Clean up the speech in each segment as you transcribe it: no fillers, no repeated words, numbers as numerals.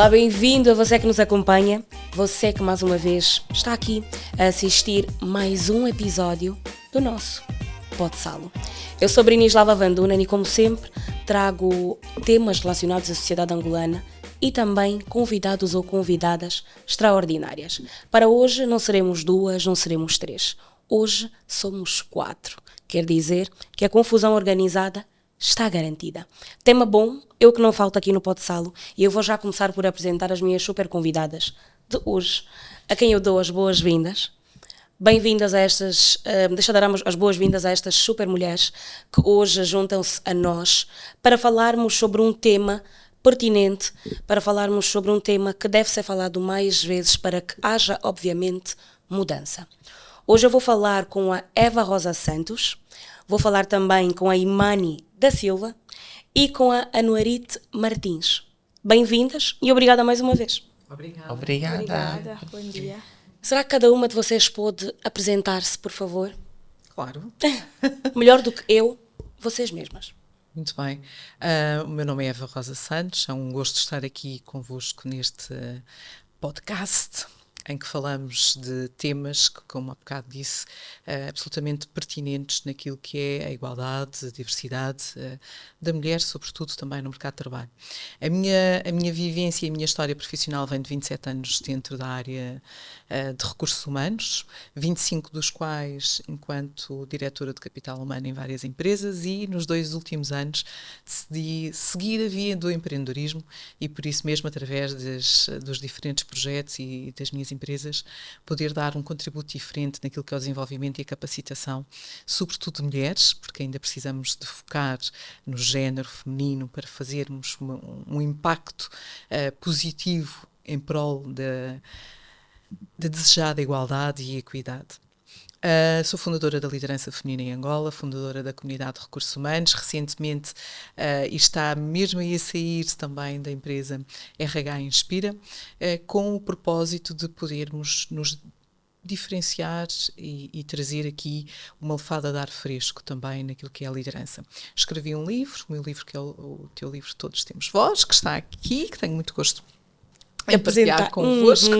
Olá, bem-vindo a você que nos acompanha, você que mais uma vez está aqui a assistir mais um episódio do nosso Podsalo. Eu sou Brinislava Vandunen e, como sempre, trago temas relacionados à sociedade angolana e também convidados ou convidadas extraordinárias. Para hoje não seremos duas, não seremos três. Hoje somos 4. Quer dizer que a confusão organizada está garantida. Tema bom, eu que não falto aqui no Podsalo, e eu vou já começar por apresentar as minhas super convidadas de hoje, a quem eu dou as boas-vindas. Bem-vindas a estas, deixa eu dar as boas-vindas a estas super mulheres que hoje juntam-se a nós para falarmos sobre um tema pertinente, para falarmos sobre um tema que deve ser falado mais vezes para que haja, obviamente, mudança. Hoje eu vou falar com a Eva Rosa Santos, vou falar também com a Imani da Silva e com a Anuarite Martins. Bem-vindas e obrigada mais uma vez. Obrigada. Bom dia. Será que cada uma de vocês pode apresentar-se, por favor? Claro. Melhor do que eu, vocês mesmas. Muito bem. O meu nome é Eva Rosa Santos, é um gosto estar aqui convosco neste podcast em que falamos de temas que, como há bocado disse, absolutamente pertinentes naquilo que é a igualdade, a diversidade da mulher, sobretudo também no mercado de trabalho. A minha vivência e a minha história profissional vem de 27 anos dentro da área de recursos humanos, 25 dos quais enquanto diretora de capital humano em várias empresas, e nos 2 últimos anos decidi seguir a via do empreendedorismo e por isso mesmo através dos diferentes projetos e das minhas empresas poder dar um contributo diferente naquilo que é o desenvolvimento e a capacitação, sobretudo de mulheres, porque ainda precisamos de focar no género feminino para fazermos um impacto positivo em prol da desejada igualdade e equidade. Sou fundadora da Liderança Feminina em Angola, fundadora da Comunidade de Recursos Humanos, recentemente e está mesmo aí a sair também da empresa RH Inspira, com o propósito de podermos nos diferenciar e trazer aqui uma lefada de ar fresco também naquilo que é a liderança. Escrevi um livro, o meu livro que é o teu livro Todos Temos Voz, que está aqui, que tenho muito gosto em partilhar convosco.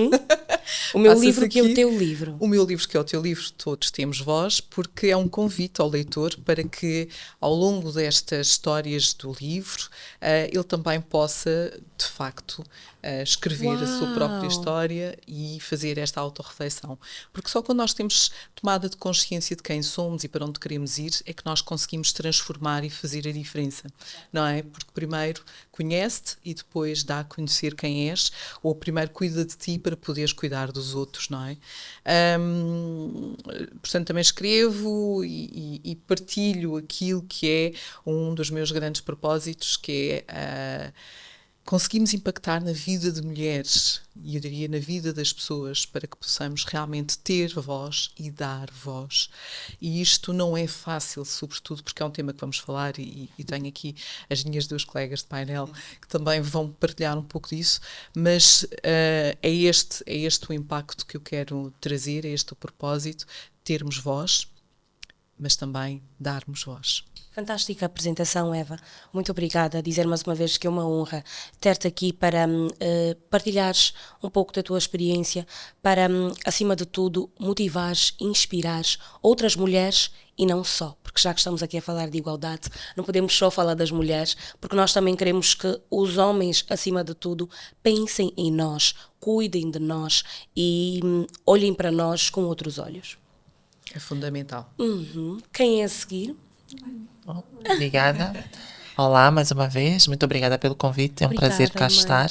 O meu livro que é o teu livro. O meu livro que é o teu livro, Todos Temos Voz, porque é um convite ao leitor para que, ao longo destas histórias do livro, ele também possa, de facto, escrever a sua própria história e fazer esta autorreflexão. Porque só quando nós temos tomada de consciência de quem somos e para onde queremos ir, é que nós conseguimos transformar e fazer a diferença, não é? Porque primeiro conhece-te e depois dá a conhecer quem és, ou primeiro cuida de ti para poderes cuidar dos outros, não é? Portanto, também escrevo e partilho aquilo que é um dos meus grandes propósitos, que é conseguimos impactar na vida de mulheres e eu diria na vida das pessoas para que possamos realmente ter voz e dar voz. E isto não é fácil, sobretudo porque é um tema que vamos falar e tenho aqui as minhas 2 colegas de painel que também vão partilhar um pouco disso, mas é este o impacto que eu quero trazer, é este o propósito, termos voz, mas também darmos voz. Fantástica apresentação, Eva. Muito obrigada. Dizer mais uma vez que é uma honra ter-te aqui para partilhares um pouco da tua experiência, para, acima de tudo, motivares, inspirares outras mulheres e não só, porque já que estamos aqui a falar de igualdade, não podemos só falar das mulheres, porque nós também queremos que os homens, acima de tudo, pensem em nós, cuidem de nós e olhem para nós com outros olhos. É fundamental. Quem é a seguir? Obrigada. Olá, mais uma vez. Muito obrigada pelo convite. É um prazer cá estar.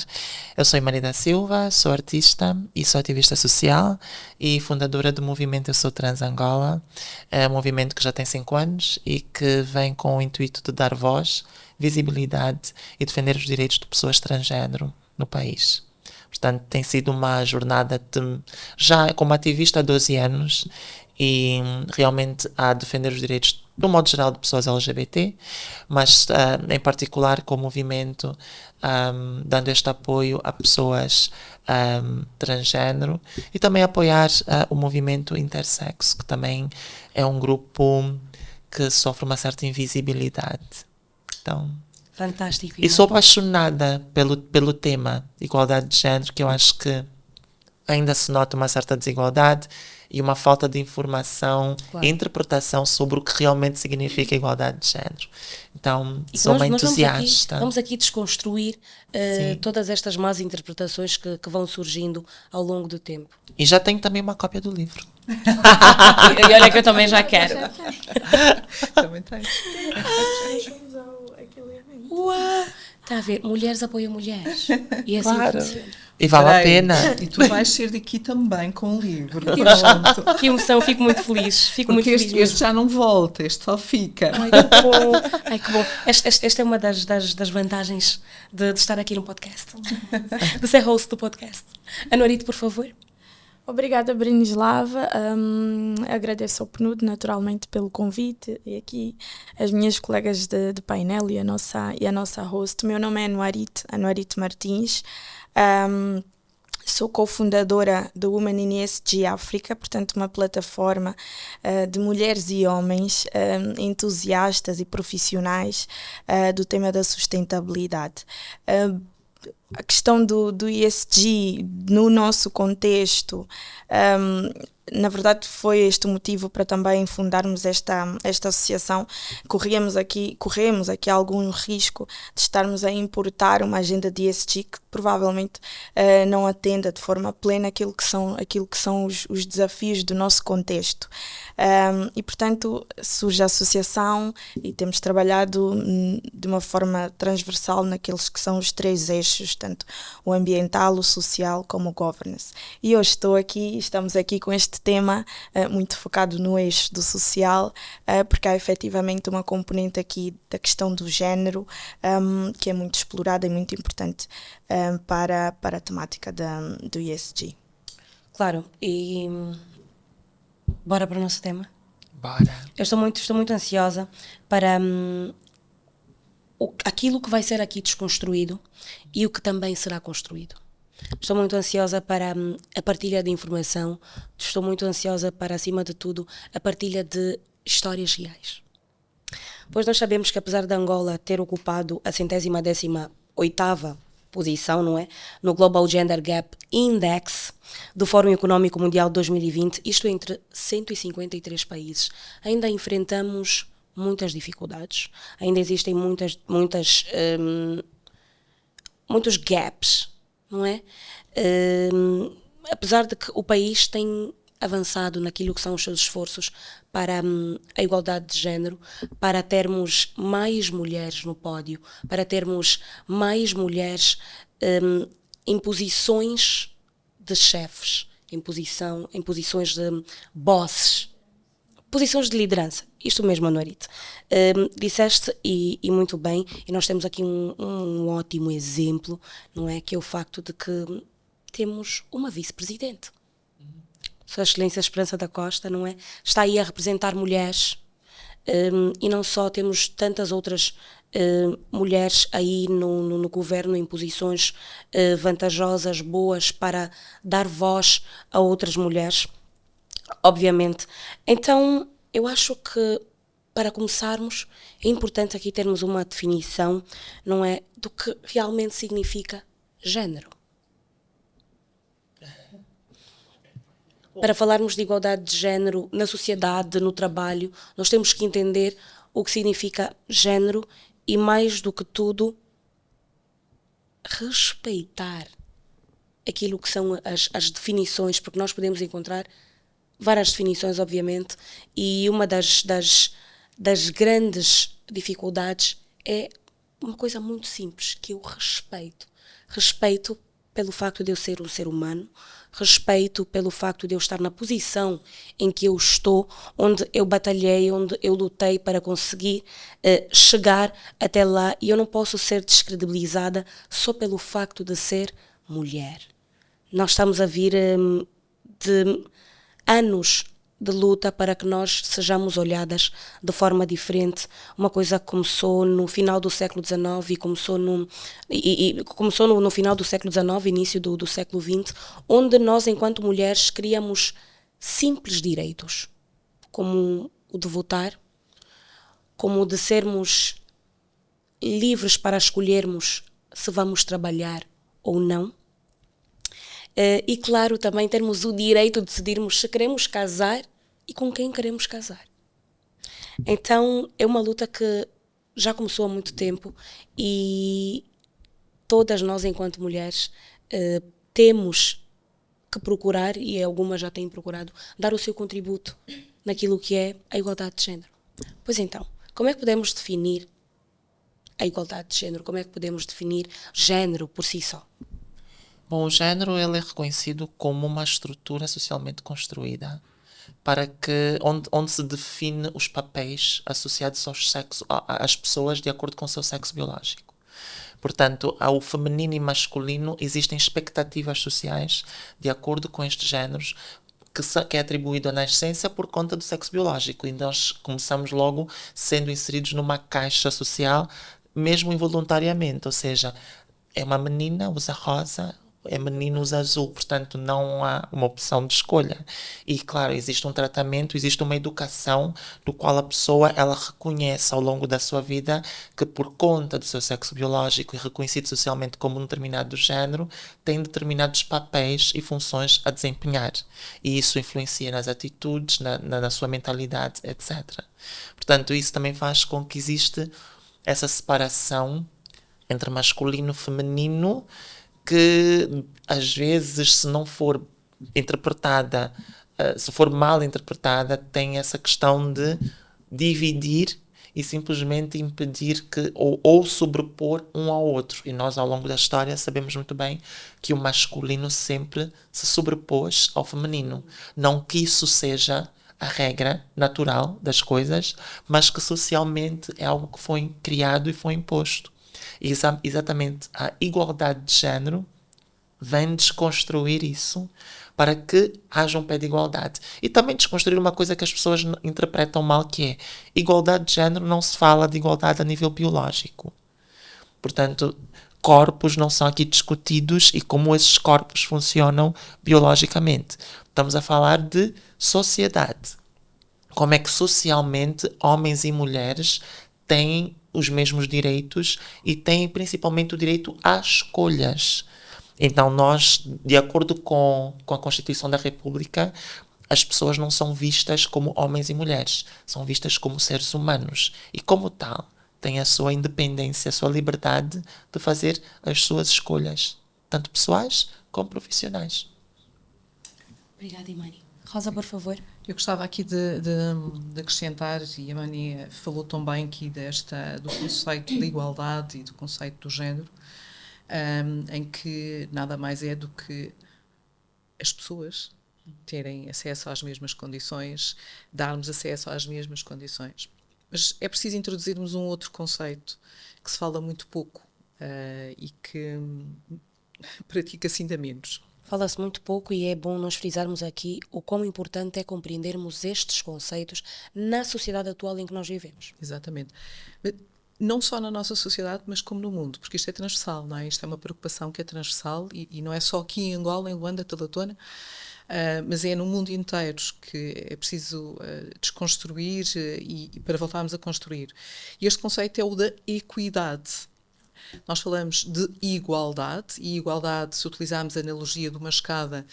Eu sou Imani da Silva, sou artista e sou ativista social e fundadora do movimento Eu Sou Trans Angola. É um movimento que já tem 5 anos e que vem com o intuito de dar voz, visibilidade e defender os direitos de pessoas transgênero no país. Portanto, tem sido uma jornada já como ativista há 12 anos e realmente a defender os direitos do modo geral de pessoas LGBT, mas em particular com o movimento dando este apoio a pessoas transgênero e também apoiar o movimento intersexo, que também é um grupo que sofre uma certa invisibilidade. Então, Fantástico. E sou apaixonada pelo tema igualdade de género, que eu acho que ainda se nota uma certa desigualdade e uma falta de informação e interpretação sobre o que realmente significa igualdade de género. Então, sou uma entusiasta. Vamos aqui desconstruir todas estas más interpretações que vão surgindo ao longo do tempo. E já tenho também uma cópia do livro. E olha que eu também já quero. Também tenho. Uau! Está a ver? Mulheres apoiam mulheres. E é assim Claro. que funciona. E vale a pena. E tu vais ser daqui também com um livro. Que emoção, fico muito feliz. Porque este já não volta, este só fica. Ai, que bom. Ai, que bom. Esta é uma das vantagens de estar aqui no podcast. De ser host do podcast. Anuarito, por favor. Obrigada, Brinislava. Agradeço ao PNUD, naturalmente, pelo convite. E aqui as minhas colegas de painel e a nossa host. Meu nome é Anuarito Martins. Sou cofundadora do Women in ESG África, portanto uma plataforma de mulheres e homens entusiastas e profissionais do tema da sustentabilidade. A questão do ESG no nosso contexto, na verdade foi este o motivo para também fundarmos esta associação. Corremos aqui algum risco de estarmos a importar uma agenda de ESG que provavelmente não atenda de forma plena aquilo que são os desafios do nosso contexto. E portanto surge a associação e temos trabalhado de uma forma transversal naqueles que são os 3 eixos, tanto o ambiental, o social como o governance. E hoje estamos aqui com este tema muito focado no eixo do social, porque há efetivamente uma componente aqui da questão do género que é muito explorada e muito importante para a temática do ESG. Claro, e bora para o nosso tema? Bora. Eu estou muito ansiosa para aquilo que vai ser aqui desconstruído e o que também será construído. Estou muito ansiosa para a partilha de informação, estou muito ansiosa para, acima de tudo, a partilha de histórias reais. Pois nós sabemos que, apesar de Angola ter ocupado a 118ª posição, não é, no Global Gender Gap Index do Fórum Económico Mundial 2020, isto entre 153 países, ainda enfrentamos muitas dificuldades, ainda existem muitos gaps, não é? Apesar de que o país tem avançado naquilo que são os seus esforços para a igualdade de género, para termos mais mulheres no pódio, para termos mais mulheres em posições de chefes, em posições de bosses, posições de liderança. Isto mesmo, Anuarito. Disseste e muito bem, e nós temos aqui um ótimo exemplo, não é? Que é o facto de que temos uma vice-presidente. Sua Excelência Esperança da Costa, não é? Está aí a representar mulheres, e não só, temos tantas outras mulheres aí no governo em posições vantajosas, boas, para dar voz a outras mulheres, obviamente. Então, eu acho que, para começarmos, é importante aqui termos uma definição, não é, do que realmente significa género. Para falarmos de igualdade de género na sociedade, no trabalho, nós temos que entender o que significa género e, mais do que tudo, respeitar aquilo que são as definições, porque nós podemos encontrar várias definições, obviamente, e uma das grandes dificuldades é uma coisa muito simples, que é o respeito. Respeito pelo facto de eu ser um ser humano, respeito pelo facto de eu estar na posição em que eu estou, onde eu batalhei, onde eu lutei para conseguir chegar até lá, e eu não posso ser descredibilizada só pelo facto de ser mulher. Nós estamos a vir de anos de luta para que nós sejamos olhadas de forma diferente. Uma coisa que começou no final do século XIX e começou no final do século XIX, início do século XX, onde nós, enquanto mulheres, queríamos simples direitos, como o de votar, como o de sermos livres para escolhermos se vamos trabalhar ou não. E claro, também termos o direito de decidirmos se queremos casar e com quem queremos casar. Então é uma luta que já começou há muito tempo e todas nós enquanto mulheres temos que procurar, e algumas já têm procurado, dar o seu contributo naquilo que é a igualdade de género. Pois então, como é que podemos definir a igualdade de género? Como é que podemos definir género por si só? Bom, o género ele é reconhecido como uma estrutura socialmente construída para que onde se define os papéis associados aos sexos, às pessoas de acordo com o seu sexo biológico. Portanto, ao feminino e masculino existem expectativas sociais de acordo com estes géneros que é atribuído à nascença por conta do sexo biológico. E nós começamos logo sendo inseridos numa caixa social, mesmo involuntariamente. Ou seja, é uma menina, usa rosa, é menino, usa azul. Portanto, não há uma opção de escolha. E, claro, existe um tratamento, existe uma educação do qual a pessoa ela reconhece ao longo da sua vida que, por conta do seu sexo biológico e reconhecido socialmente como um determinado género, tem determinados papéis e funções a desempenhar. E isso influencia nas atitudes, na sua mentalidade, etc. Portanto, isso também faz com que existe essa separação entre masculino e feminino, que às vezes, se não for interpretada, se for mal interpretada, tem essa questão de dividir e simplesmente impedir que ou sobrepor um ao outro. E nós, ao longo da história, sabemos muito bem que o masculino sempre se sobrepôs ao feminino. Não que isso seja a regra natural das coisas, mas que socialmente é algo que foi criado e foi imposto. Exatamente a igualdade de género vem desconstruir isso para que haja um pé de igualdade. E também desconstruir uma coisa que as pessoas interpretam mal, que é igualdade de género não se fala de igualdade a nível biológico. Portanto, corpos não são aqui discutidos e como esses corpos funcionam biologicamente. Estamos a falar de sociedade. Como é que socialmente homens e mulheres têm os mesmos direitos e têm principalmente o direito às escolhas. Então nós, de acordo com a Constituição da República, as pessoas não são vistas como homens e mulheres, são vistas como seres humanos e como tal têm a sua independência, a sua liberdade de fazer as suas escolhas, tanto pessoais como profissionais. Obrigada, Imani. Rosa, por favor. Eu gostava aqui de acrescentar, e a Mani falou tão bem aqui do conceito de igualdade e do conceito do género, em que nada mais é do que as pessoas terem acesso às mesmas condições, darmos acesso às mesmas condições. Mas é preciso introduzirmos um outro conceito que se fala muito pouco e que pratica-se ainda menos. Fala-se muito pouco e é bom nós frisarmos aqui o quão importante é compreendermos estes conceitos na sociedade atual em que nós vivemos. Exatamente. Não só na nossa sociedade, mas como no mundo, porque isto é transversal, não é? Isto é uma preocupação que é transversal e não é só aqui em Angola, em Luanda, Talatona, mas é no mundo inteiro que é preciso desconstruir e para voltarmos a construir. E este conceito é o da equidade. Nós falamos de igualdade, e igualdade, se utilizarmos a analogia de uma escada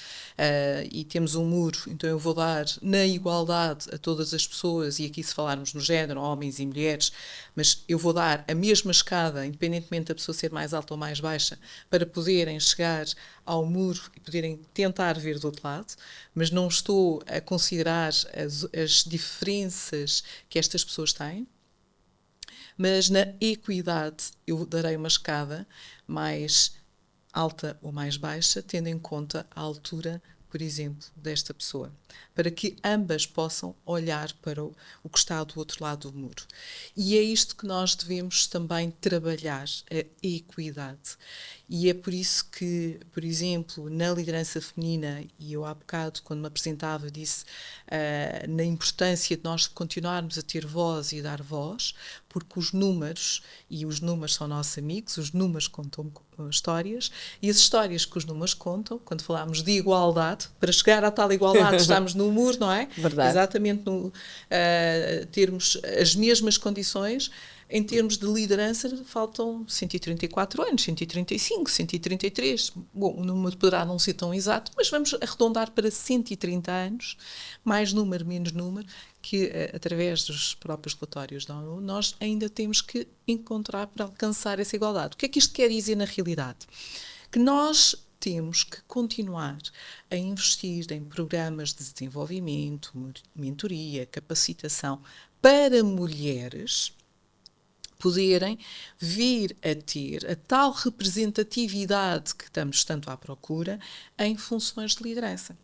e temos um muro, então eu vou dar na igualdade a todas as pessoas, e aqui se falarmos no género, homens e mulheres, mas eu vou dar a mesma escada, independentemente da pessoa ser mais alta ou mais baixa, para poderem chegar ao muro e poderem tentar ver do outro lado, mas não estou a considerar as diferenças que estas pessoas têm. Mas na equidade eu darei uma escada mais alta ou mais baixa, tendo em conta a altura, por exemplo, desta pessoa, para que ambas possam olhar para o que está do outro lado do muro. E é isto que nós devemos também trabalhar, a equidade. E é por isso que, por exemplo, na liderança feminina, e eu há bocado, quando me apresentava, disse na importância de nós continuarmos a ter voz e dar voz, porque os números são nossos amigos, os números contam histórias, e as histórias que os números contam, quando falamos de igualdade, para chegar à tal igualdade estamos no muro, não é? Verdade. Exatamente termos as mesmas condições, Em termos de liderança, faltam 134 anos, 135, 133. Bom, o número poderá não ser tão exato, mas vamos arredondar para 130 anos, mais número, menos número, que através dos próprios relatórios da ONU, nós ainda temos que encontrar para alcançar essa igualdade. O que é que isto quer dizer na realidade? Que nós temos que continuar a investir em programas de desenvolvimento, mentoria, capacitação para mulheres poderem vir a ter a tal representatividade que estamos tanto à procura em funções de liderança.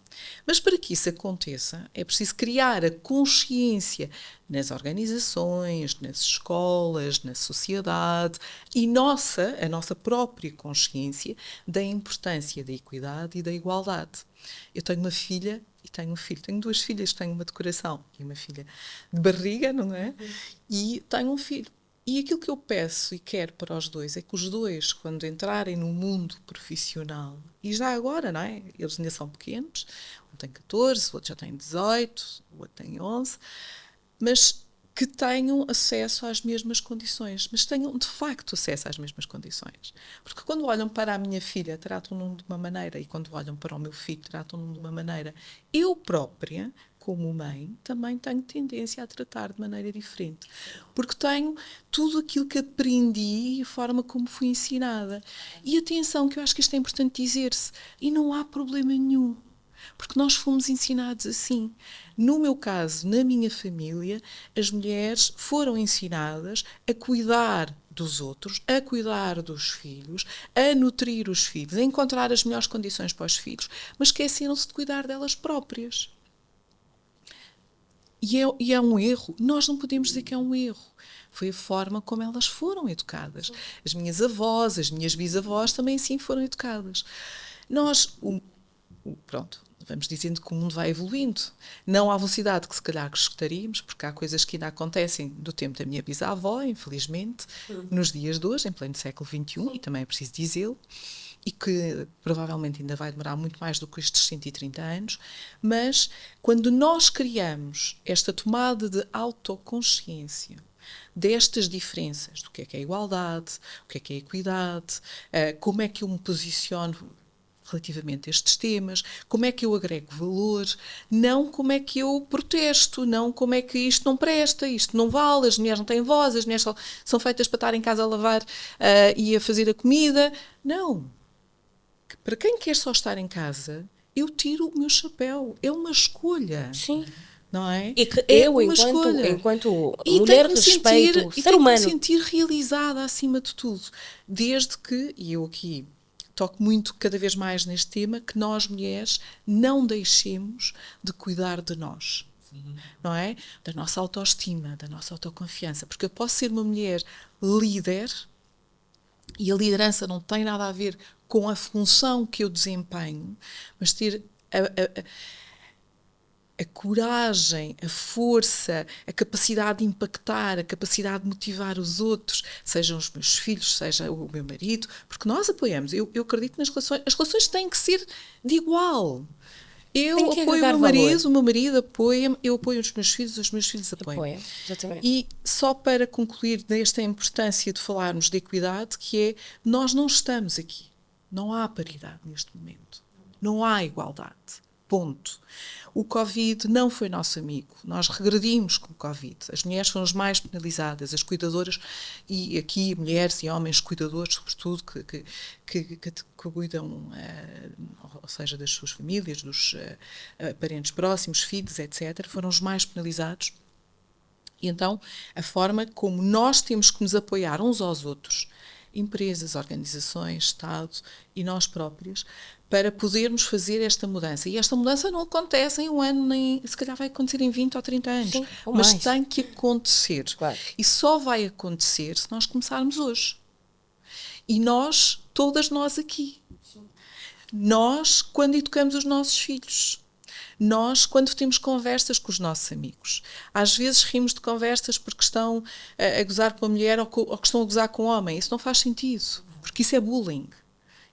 Mas para que isso aconteça, é preciso criar a consciência nas organizações, nas escolas, na sociedade e a nossa própria consciência da importância da equidade e da igualdade. Eu tenho uma filha e tenho um filho. Tenho 2 filhas, tenho uma de coração e uma filha de barriga, não é? E tenho um filho. E aquilo que eu peço e quero para os 2 é que os 2, quando entrarem no mundo profissional, e já agora, não é? Eles ainda são pequenos, um tem 14, o outro já tem 18, o outro tem 11, mas que tenham acesso às mesmas condições, mas tenham de facto acesso às mesmas condições. Porque quando olham para a minha filha, tratam-no de uma maneira, e quando olham para o meu filho, tratam-no de uma maneira. Eu própria, como mãe, também tenho tendência a tratar de maneira diferente. Porque tenho tudo aquilo que aprendi e a forma como fui ensinada. E atenção, que eu acho que isto é importante dizer-se, e não há problema nenhum. Porque nós fomos ensinados assim. No meu caso, na minha família, as mulheres foram ensinadas a cuidar dos outros, a cuidar dos filhos, a nutrir os filhos, a encontrar as melhores condições para os filhos, mas esqueceram-se de cuidar delas próprias. E é um erro. Nós não podemos dizer que é um erro. Foi a forma como elas foram educadas. As minhas avós, as minhas bisavós também assim foram educadas. Nós, pronto, vamos dizendo que o mundo vai evoluindo. Não à velocidade que se calhar gostaríamos, porque há coisas que ainda acontecem do tempo da minha bisavó, infelizmente, nos dias de hoje, em pleno século XXI, e também é preciso dizê-lo, e que provavelmente ainda vai demorar muito mais do que estes 130 anos, mas quando nós criamos esta tomada de autoconsciência destas diferenças, do que é a igualdade, o que é a equidade, como é que eu me posiciono relativamente a estes temas, como é que eu agrego valor, não como é que eu protesto, não como é que isto não presta, isto não vale, as mulheres não têm voz, as mulheres são feitas para estar em casa a lavar e a fazer a comida. Não. Para quem quer só estar em casa, eu tiro o meu chapéu. É uma escolha. Sim. Não é? E que é eu, enquanto mulher, respeito, ser humano. E tenho que me sentir realizada acima de tudo. Desde que, e eu aqui toco muito cada vez mais neste tema, que nós mulheres não deixemos de cuidar de nós. Não é? Da nossa autoestima, da nossa autoconfiança. Porque eu posso ser uma mulher líder e a liderança não tem nada a ver com a função que eu desempenho, mas ter a coragem, a força, a capacidade de impactar, a capacidade de motivar os outros, sejam os meus filhos, seja o meu marido, porque nós apoiamos. Eu acredito nas relações. As relações têm que ser de igual. Eu apoio o meu marido apoia-me, eu apoio os meus filhos apoiam. Exatamente. E só para concluir nesta importância de falarmos de equidade, que é, nós não estamos aqui. Não há paridade neste momento. Não há igualdade. Ponto. O Covid não foi nosso amigo. Nós regredimos com o Covid. As mulheres foram as mais penalizadas, as cuidadoras, e aqui mulheres e homens cuidadores, sobretudo, que cuidam, ou seja, das suas famílias, dos parentes próximos, filhos, etc., foram os mais penalizados. E então, a forma como nós temos que nos apoiar uns aos outros, empresas, organizações, Estado e nós próprios, para podermos fazer esta mudança. E esta mudança não acontece em um ano, nem se calhar vai acontecer em 20 ou 30 anos. Sim, ou mas mais. tem que acontecer. Claro. E só vai acontecer se nós começarmos hoje. E nós, todas nós aqui. Nós, quando educamos os nossos filhos. Nós, quando temos conversas com os nossos amigos. Às vezes rimos de conversas porque estão a gozar com a mulher ou que estão a gozar com o homem. Isso não faz sentido, porque isso é bullying.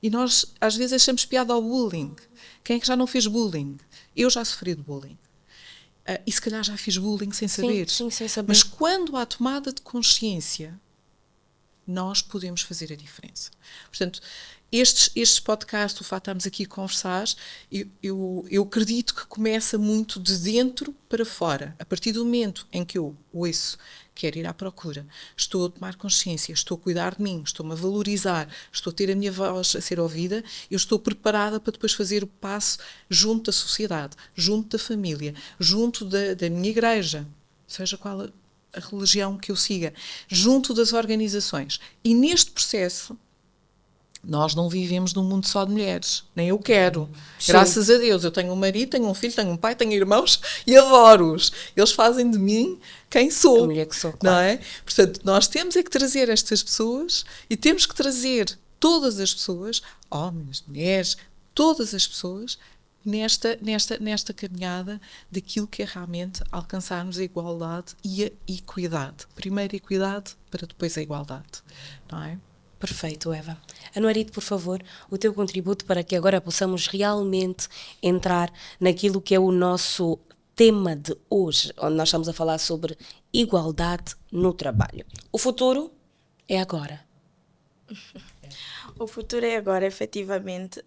E nós, às vezes, achamos piada ao bullying. Quem é que já não fez bullying? Eu já sofri de bullying. E se calhar já fiz bullying sem saber. Sim, sem saber. Mas quando há tomada de consciência nós podemos fazer a diferença. Portanto, estes podcasts, o facto de estarmos aqui a conversar, eu acredito que começa muito de dentro para fora. A partir do momento em que eu ouço, quero ir à procura, estou a tomar consciência, estou a cuidar de mim, estou-me a valorizar, estou a ter a minha voz a ser ouvida, eu estou preparada para depois fazer o passo junto da sociedade, junto da família, junto da minha igreja, seja qual a religião que eu siga, junto das organizações. E neste processo, nós não vivemos num mundo só de mulheres, nem eu quero. Sim. Graças a Deus, eu tenho um marido, tenho um filho, tenho um pai, tenho irmãos e adoro-os. Eles fazem de mim quem sou. A mulher que sou, claro. Não é? Portanto, nós temos é que trazer estas pessoas e temos que trazer todas as pessoas, homens, mulheres, todas as pessoas, nesta caminhada daquilo que é realmente alcançarmos a igualdade e a equidade. Primeiro a equidade, para depois a igualdade. Não é? Perfeito, Eva. Anuarite, por favor, o teu contributo para que agora possamos realmente entrar naquilo que é o nosso tema de hoje, onde nós estamos a falar sobre igualdade no trabalho. O futuro é agora. O futuro é agora, efetivamente.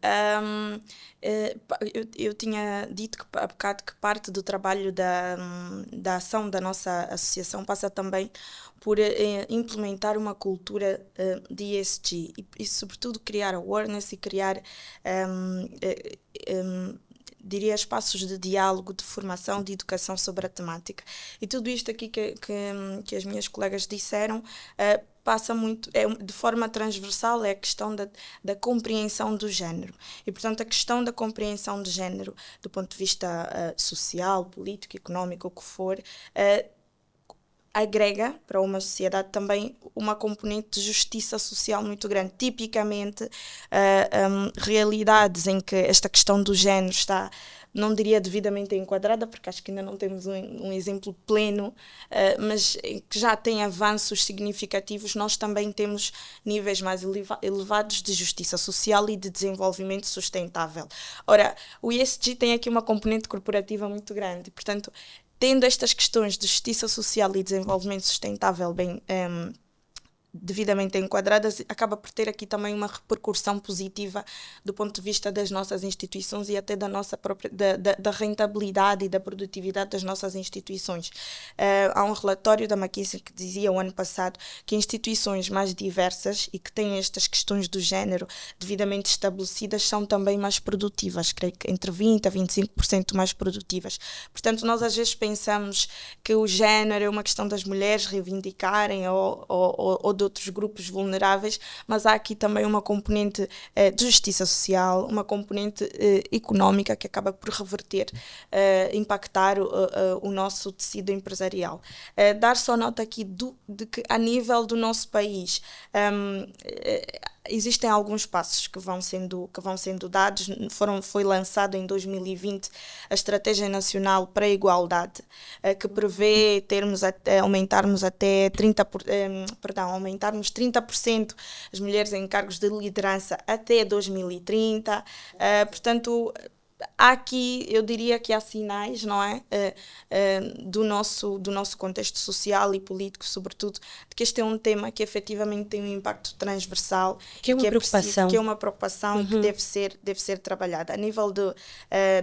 Eu tinha dito há bocado que parte do trabalho da ação da nossa associação passa também por implementar uma cultura de ESG e, sobretudo, criar awareness e criar, diria, espaços de diálogo, de formação, de educação sobre a temática. E tudo isto aqui que as minhas colegas disseram passa muito, de forma transversal, é a questão da compreensão do género. E, portanto, a questão da compreensão do género, do ponto de vista social, político, económico, o que for, agrega para uma sociedade também uma componente de justiça social muito grande. Tipicamente, realidades em que esta questão do género está, não diria devidamente enquadrada, porque acho que ainda não temos um exemplo pleno, mas que já tem avanços significativos, nós também temos níveis mais elevados de justiça social e de desenvolvimento sustentável. Ora, o ESG tem aqui uma componente corporativa muito grande, portanto, tendo estas questões de justiça social e desenvolvimento sustentável bem devidamente enquadradas, acaba por ter aqui também uma repercussão positiva do ponto de vista das nossas instituições e até da nossa própria da rentabilidade e da produtividade das nossas instituições. Há um relatório da McKinsey que dizia o ano passado que instituições mais diversas e que têm estas questões do género devidamente estabelecidas são também mais produtivas, creio que entre 20% a 25% mais produtivas. Portanto, nós às vezes pensamos que o género é uma questão das mulheres reivindicarem ou de outros grupos vulneráveis, mas há aqui também uma componente de justiça social, uma componente económica que acaba por reverter, impactar o nosso tecido empresarial. Dar só nota aqui de que a nível do nosso país existem alguns passos que vão sendo dados. Foi lançado em 2020 a Estratégia Nacional para a Igualdade, que prevê aumentarmos 30% as mulheres em cargos de liderança até 2030. Portanto, há aqui, eu diria que há sinais, não é? Do nosso contexto social e político, sobretudo, de que este é um tema que efetivamente tem um impacto transversal, que é uma preocupação, que é uma preocupação e que deve ser trabalhada. A nível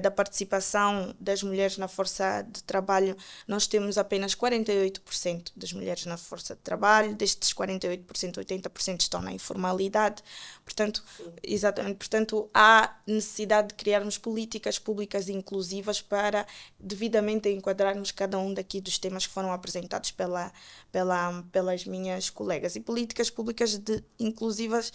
da participação das mulheres na força de trabalho, nós temos apenas 48% das mulheres na força de trabalho, destes 48%, 80% estão na informalidade. Portanto, há necessidade de criarmos políticas públicas inclusivas para devidamente enquadrarmos cada um daqui dos temas que foram apresentados pelas minhas colegas. E políticas públicas inclusivas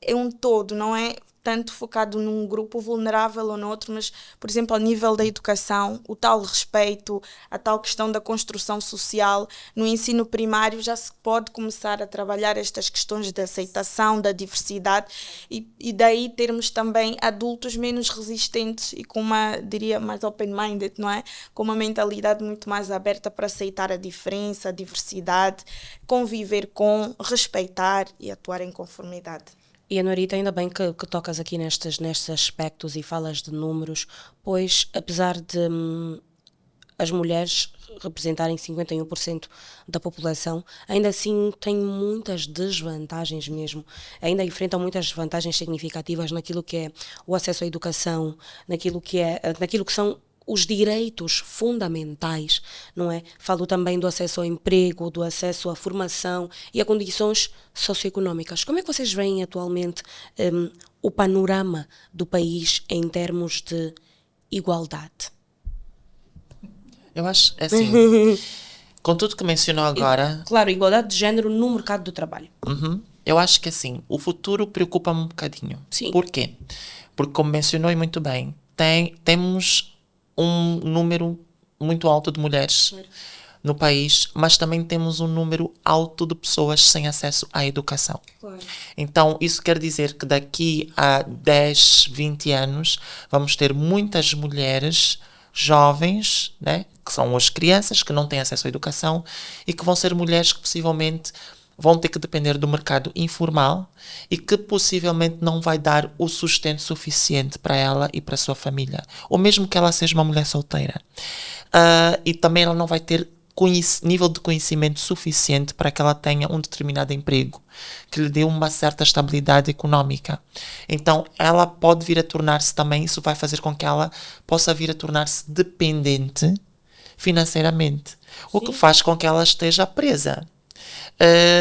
é um todo, não é tanto focado num grupo vulnerável ou no outro, mas, por exemplo, ao nível da educação, o tal respeito, a tal questão da construção social, no ensino primário já se pode começar a trabalhar estas questões de aceitação, da diversidade e daí termos também adultos menos resistentes e com uma, diria, mais open-minded, não é? Com uma mentalidade muito mais aberta para aceitar a diferença, a diversidade, conviver com, respeitar e atuar em conformidade. E, Anuarite, ainda bem que tocas aqui nestes aspectos e falas de números, pois, apesar de as mulheres representarem 51% da população, ainda assim têm muitas desvantagens mesmo. Ainda enfrentam muitas desvantagens significativas naquilo que é o acesso à educação, naquilo que são os direitos fundamentais, não é? Falo também do acesso ao emprego, do acesso à formação e a condições socioeconómicas. Como é que vocês veem atualmente o panorama do país em termos de igualdade? Eu acho, assim, com tudo que mencionou agora... Claro, igualdade de género no mercado do trabalho. Eu acho que, assim, o futuro preocupa-me um bocadinho. Sim. Por quê? Porque, como mencionou e muito bem, temos um número muito alto de mulheres no país, mas também temos um número alto de pessoas sem acesso à educação. Claro. Então, isso quer dizer que daqui a 10, 20 anos vamos ter muitas mulheres jovens, né, que são as crianças que não têm acesso à educação e que vão ser mulheres que possivelmente vão ter que depender do mercado informal e que possivelmente não vai dar o sustento suficiente para ela e para a sua família. Ou mesmo que ela seja uma mulher solteira. E também ela não vai ter nível de conhecimento suficiente para que ela tenha um determinado emprego, que lhe dê uma certa estabilidade económica. Então, ela pode vir a tornar-se também, isso vai fazer com que ela possa vir a tornar-se dependente financeiramente. O que faz com que ela esteja presa.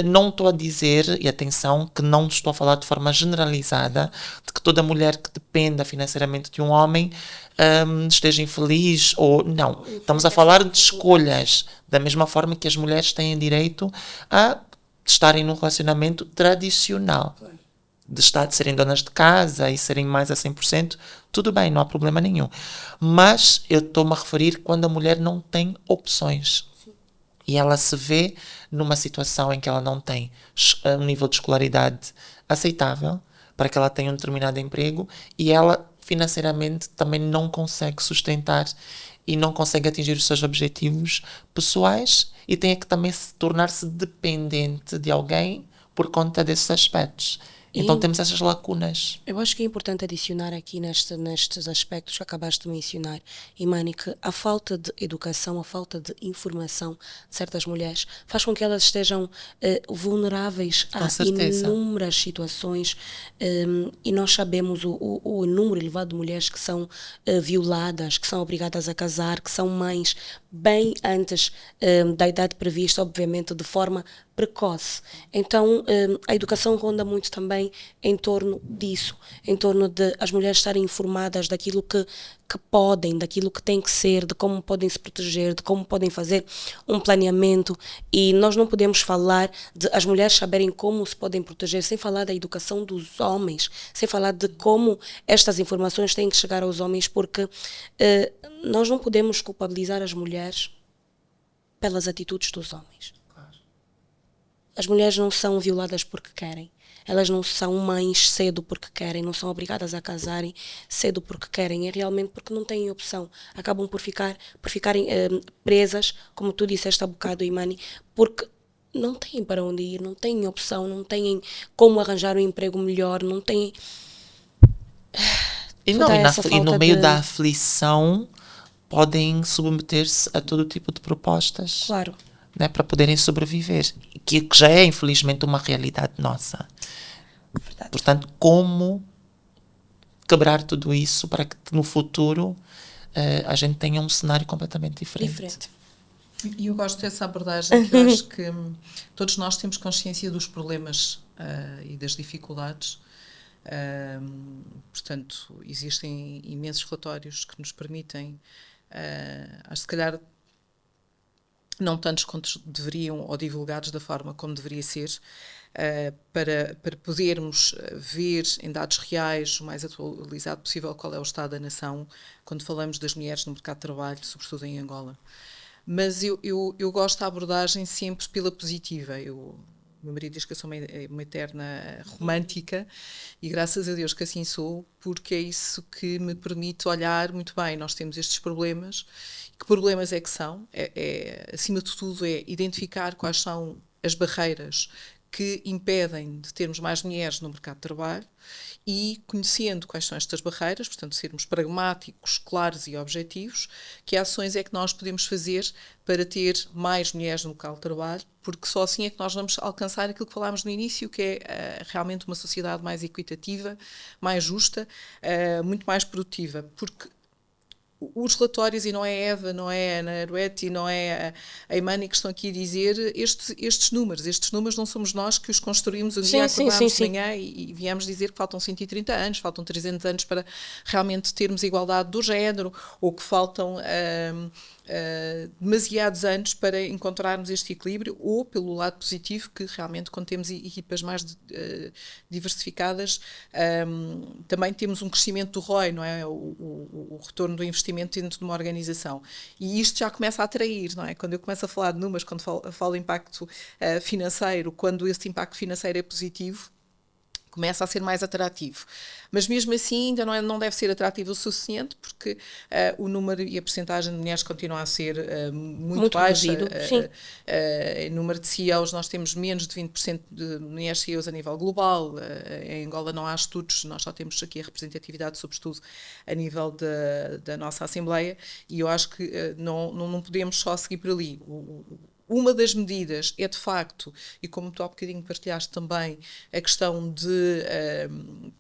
Não estou a dizer, e atenção, que não estou a falar de forma generalizada, de que toda mulher que dependa financeiramente de um homem esteja infeliz ou não. Estamos a falar de escolhas, da mesma forma que as mulheres têm direito a estarem num relacionamento tradicional. De serem donas de casa e serem mais a 100%, tudo bem, não há problema nenhum. Mas eu estou-me a referir quando a mulher não tem opções. E ela se vê numa situação em que ela não tem um nível de escolaridade aceitável para que ela tenha um determinado emprego e ela financeiramente também não consegue sustentar e não consegue atingir os seus objetivos pessoais e tem que também tornar-se dependente de alguém por conta desses aspectos. Então temos essas lacunas. Eu acho que é importante adicionar aqui nestes aspectos que acabaste de mencionar, Imani, que a falta de educação, a falta de informação de certas mulheres faz com que elas estejam vulneráveis a inúmeras situações e nós sabemos o número elevado de mulheres que são violadas, que são obrigadas a casar, que são mães bem antes da idade prevista, obviamente de forma precoce. Então a educação ronda muito também em torno disso, em torno de as mulheres estarem informadas daquilo que podem, daquilo que tem que ser, de como podem se proteger, de como podem fazer um planeamento. E nós não podemos falar de as mulheres saberem como se podem proteger sem falar da educação dos homens, sem falar de como estas informações têm que chegar aos homens, porque nós não podemos culpabilizar as mulheres pelas atitudes dos homens. As mulheres não são violadas porque querem. Elas não são mães cedo porque querem, não são obrigadas a casarem cedo porque querem, é realmente porque não têm opção. Acabam por ficarem presas, como tu disseste há bocado, Imani, porque não têm para onde ir, não têm opção, não têm como arranjar um emprego melhor, não têm... E no meio da aflição podem submeter-se a todo tipo de propostas. Claro. Né, para poderem sobreviver, que já é infelizmente uma realidade nossa. Verdade. Portanto, como quebrar tudo isso para que no futuro a gente tenha um cenário completamente diferente. E eu gosto dessa abordagem, que eu acho que todos nós temos consciência dos problemas e das dificuldades. Portanto, existem imensos relatórios que nos permitem, se calhar, não tantos quanto deveriam ou divulgados da forma como deveria ser, para podermos ver em dados reais o mais atualizado possível qual é o estado da nação quando falamos das mulheres no mercado de trabalho, sobretudo em Angola. Mas eu gosto da abordagem sempre pela positiva. Meu marido diz que eu sou uma eterna romântica e graças a Deus que assim sou, porque é isso que me permite olhar muito bem. Nós temos estes problemas. Que problemas é que são? Acima de tudo, é identificar quais são as barreiras que impedem de termos mais mulheres no mercado de trabalho, e conhecendo quais são estas barreiras, portanto, sermos pragmáticos, claros e objetivos, que ações é que nós podemos fazer para ter mais mulheres no local de trabalho, porque só assim é que nós vamos alcançar aquilo que falámos no início, que é realmente uma sociedade mais equitativa, mais justa, muito mais produtiva, porque os relatórios, e não é a Eva, não é a Ana Aruete, não é a Imani que estão aqui a dizer estes números não somos nós que os construímos um dia, acordámos de manhã e viemos dizer que faltam 130 anos, faltam 300 anos para realmente termos igualdade do género, ou que faltam demasiados anos para encontrarmos este equilíbrio, ou pelo lado positivo, que realmente quando temos equipas mais diversificadas, também temos um crescimento do ROI, não é? O retorno do investimento dentro de uma organização. E isto já começa a atrair, não é? Quando eu começo a falar de números, quando falo de impacto financeiro, quando esse impacto financeiro é positivo, começa a ser mais atrativo. Mas mesmo assim ainda não deve ser atrativo o suficiente, porque o número e a percentagem de mulheres continua a ser muito baixa. Em número de CEOs nós temos menos de 20% de mulheres CEOs a nível global. Em Angola não há estudos, nós só temos aqui a representatividade sobre estudo a nível da nossa Assembleia, e eu acho que não podemos só seguir por ali. Uma das medidas é, de facto, e como tu há bocadinho partilhaste também, a questão de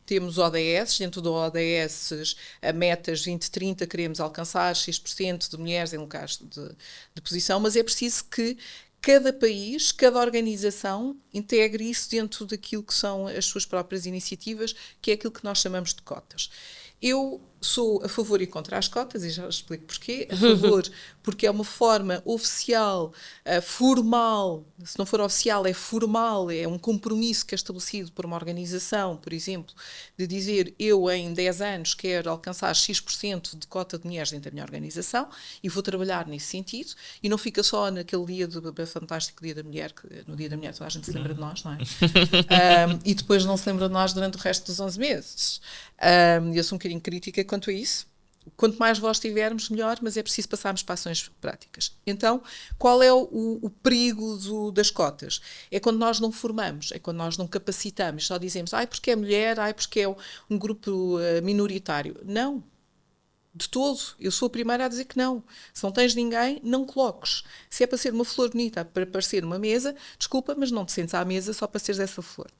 temos ODS, dentro do ODS, a metas 2030, queremos alcançar X% de mulheres em locais de posição, mas é preciso que cada país, cada organização integre isso dentro daquilo que são as suas próprias iniciativas, que é aquilo que nós chamamos de cotas. Eu sou a favor e contra as cotas, e já explico porquê. A favor, porque é uma forma oficial, formal, se não for oficial, é formal, é um compromisso que é estabelecido por uma organização, por exemplo, de dizer eu em 10 anos quero alcançar X% de cota de mulheres dentro da minha organização e vou trabalhar nesse sentido, e não fica só naquele dia do fantástico Dia da Mulher, que no Dia da Mulher toda a gente se lembra de nós, não é? E depois não se lembra de nós durante o resto dos 11 meses. Eu sou um bocadinho crítica quanto a isso. Quanto mais voz tivermos, melhor, mas é preciso passarmos para ações práticas. Então, qual é o perigo das cotas? É quando nós não formamos, é quando nós não capacitamos, só dizemos, porque é mulher, porque é um grupo minoritário. Não, de todo. Eu sou a primeira a dizer que não. Se não tens ninguém, não coloques. Se é para ser uma flor bonita, para parecer uma mesa, desculpa, mas não te sentes à mesa só para seres essa flor.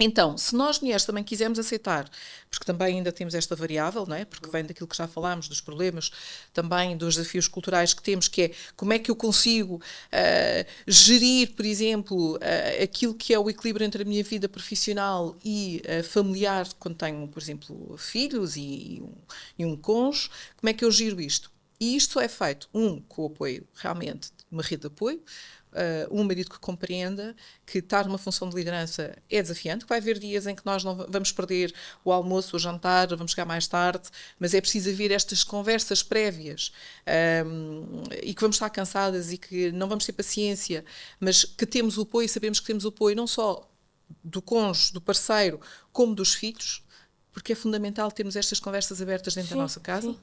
Então, se nós mulheres também quisermos aceitar, porque também ainda temos esta variável, não é? Porque vem daquilo que já falámos, dos problemas, também dos desafios culturais que temos, que é como é que eu consigo gerir, por exemplo, aquilo que é o equilíbrio entre a minha vida profissional e familiar, quando tenho, por exemplo, filhos e um cônjuge, como é que eu giro isto? E isto é feito, com o apoio realmente de uma rede de apoio, um marido que compreenda que estar numa função de liderança é desafiante, que vai haver dias em que nós não vamos perder o almoço, o jantar, vamos chegar mais tarde, mas é preciso haver estas conversas prévias e que vamos estar cansadas e que não vamos ter paciência, mas que temos o apoio e sabemos que temos o apoio não só do cônjuge, do parceiro, como dos filhos, porque é fundamental termos estas conversas abertas dentro da nossa casa. Sim.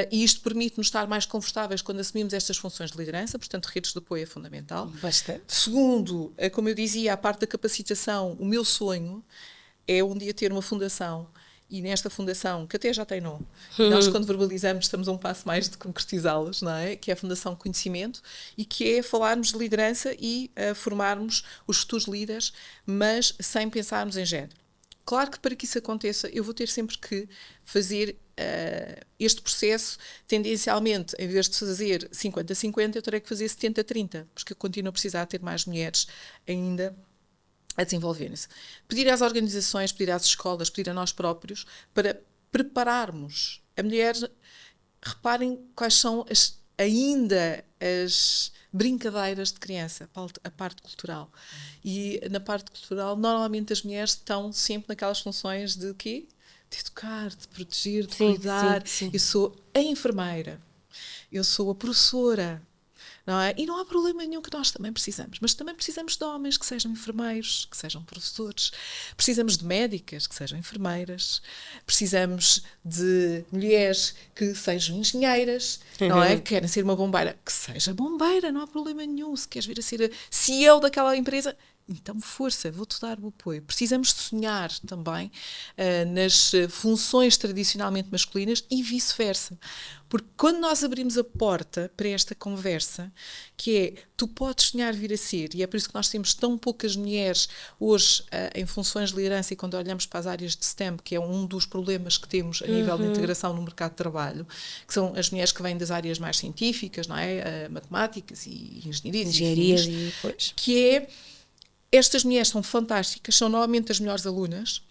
E isto permite-nos estar mais confortáveis quando assumimos estas funções de liderança, portanto, redes de apoio é fundamental. Bastante. Segundo, como eu dizia, a parte da capacitação, o meu sonho é um dia ter uma fundação, e nesta fundação, que até já tem nome, nós quando verbalizamos estamos a um passo mais de concretizá-las, não é? Que é a Fundação Conhecimento, e que é falarmos de liderança e formarmos os futuros líderes, mas sem pensarmos em género. Claro que para que isso aconteça, eu vou ter sempre que fazer este processo, tendencialmente, em vez de fazer 50-50, eu terei que fazer 70-30, porque eu continuo a precisar ter mais mulheres ainda a desenvolverem-se. Pedir às organizações, pedir às escolas, pedir a nós próprios, para prepararmos a mulher. Reparem quais são as brincadeiras de criança, a parte cultural. E na parte cultural, normalmente as mulheres estão sempre naquelas funções de quê? De educar, de proteger, de cuidar. Sim. Eu sou a enfermeira, eu sou a professora, não é? E não há problema nenhum, que nós também precisamos, mas também precisamos de homens que sejam enfermeiros, que sejam professores, precisamos de médicas que sejam enfermeiras, precisamos de mulheres que sejam engenheiras, não é? Que querem ser uma bombeira, que seja bombeira, não há problema nenhum. Se queres vir a ser a CEO daquela empresa, então força, vou-te dar o apoio. Precisamos de sonhar também nas funções tradicionalmente masculinas e vice-versa. Porque quando nós abrimos a porta para esta conversa, que é, tu podes sonhar vir a ser, e é por isso que nós temos tão poucas mulheres hoje em funções de liderança, e quando olhamos para as áreas de STEM, que é um dos problemas que temos a nível de integração no mercado de trabalho, que são as mulheres que vêm das áreas mais científicas, não é? Matemáticas e engenharias e depois. que é, estas mulheres são fantásticas, são normalmente as melhores alunas,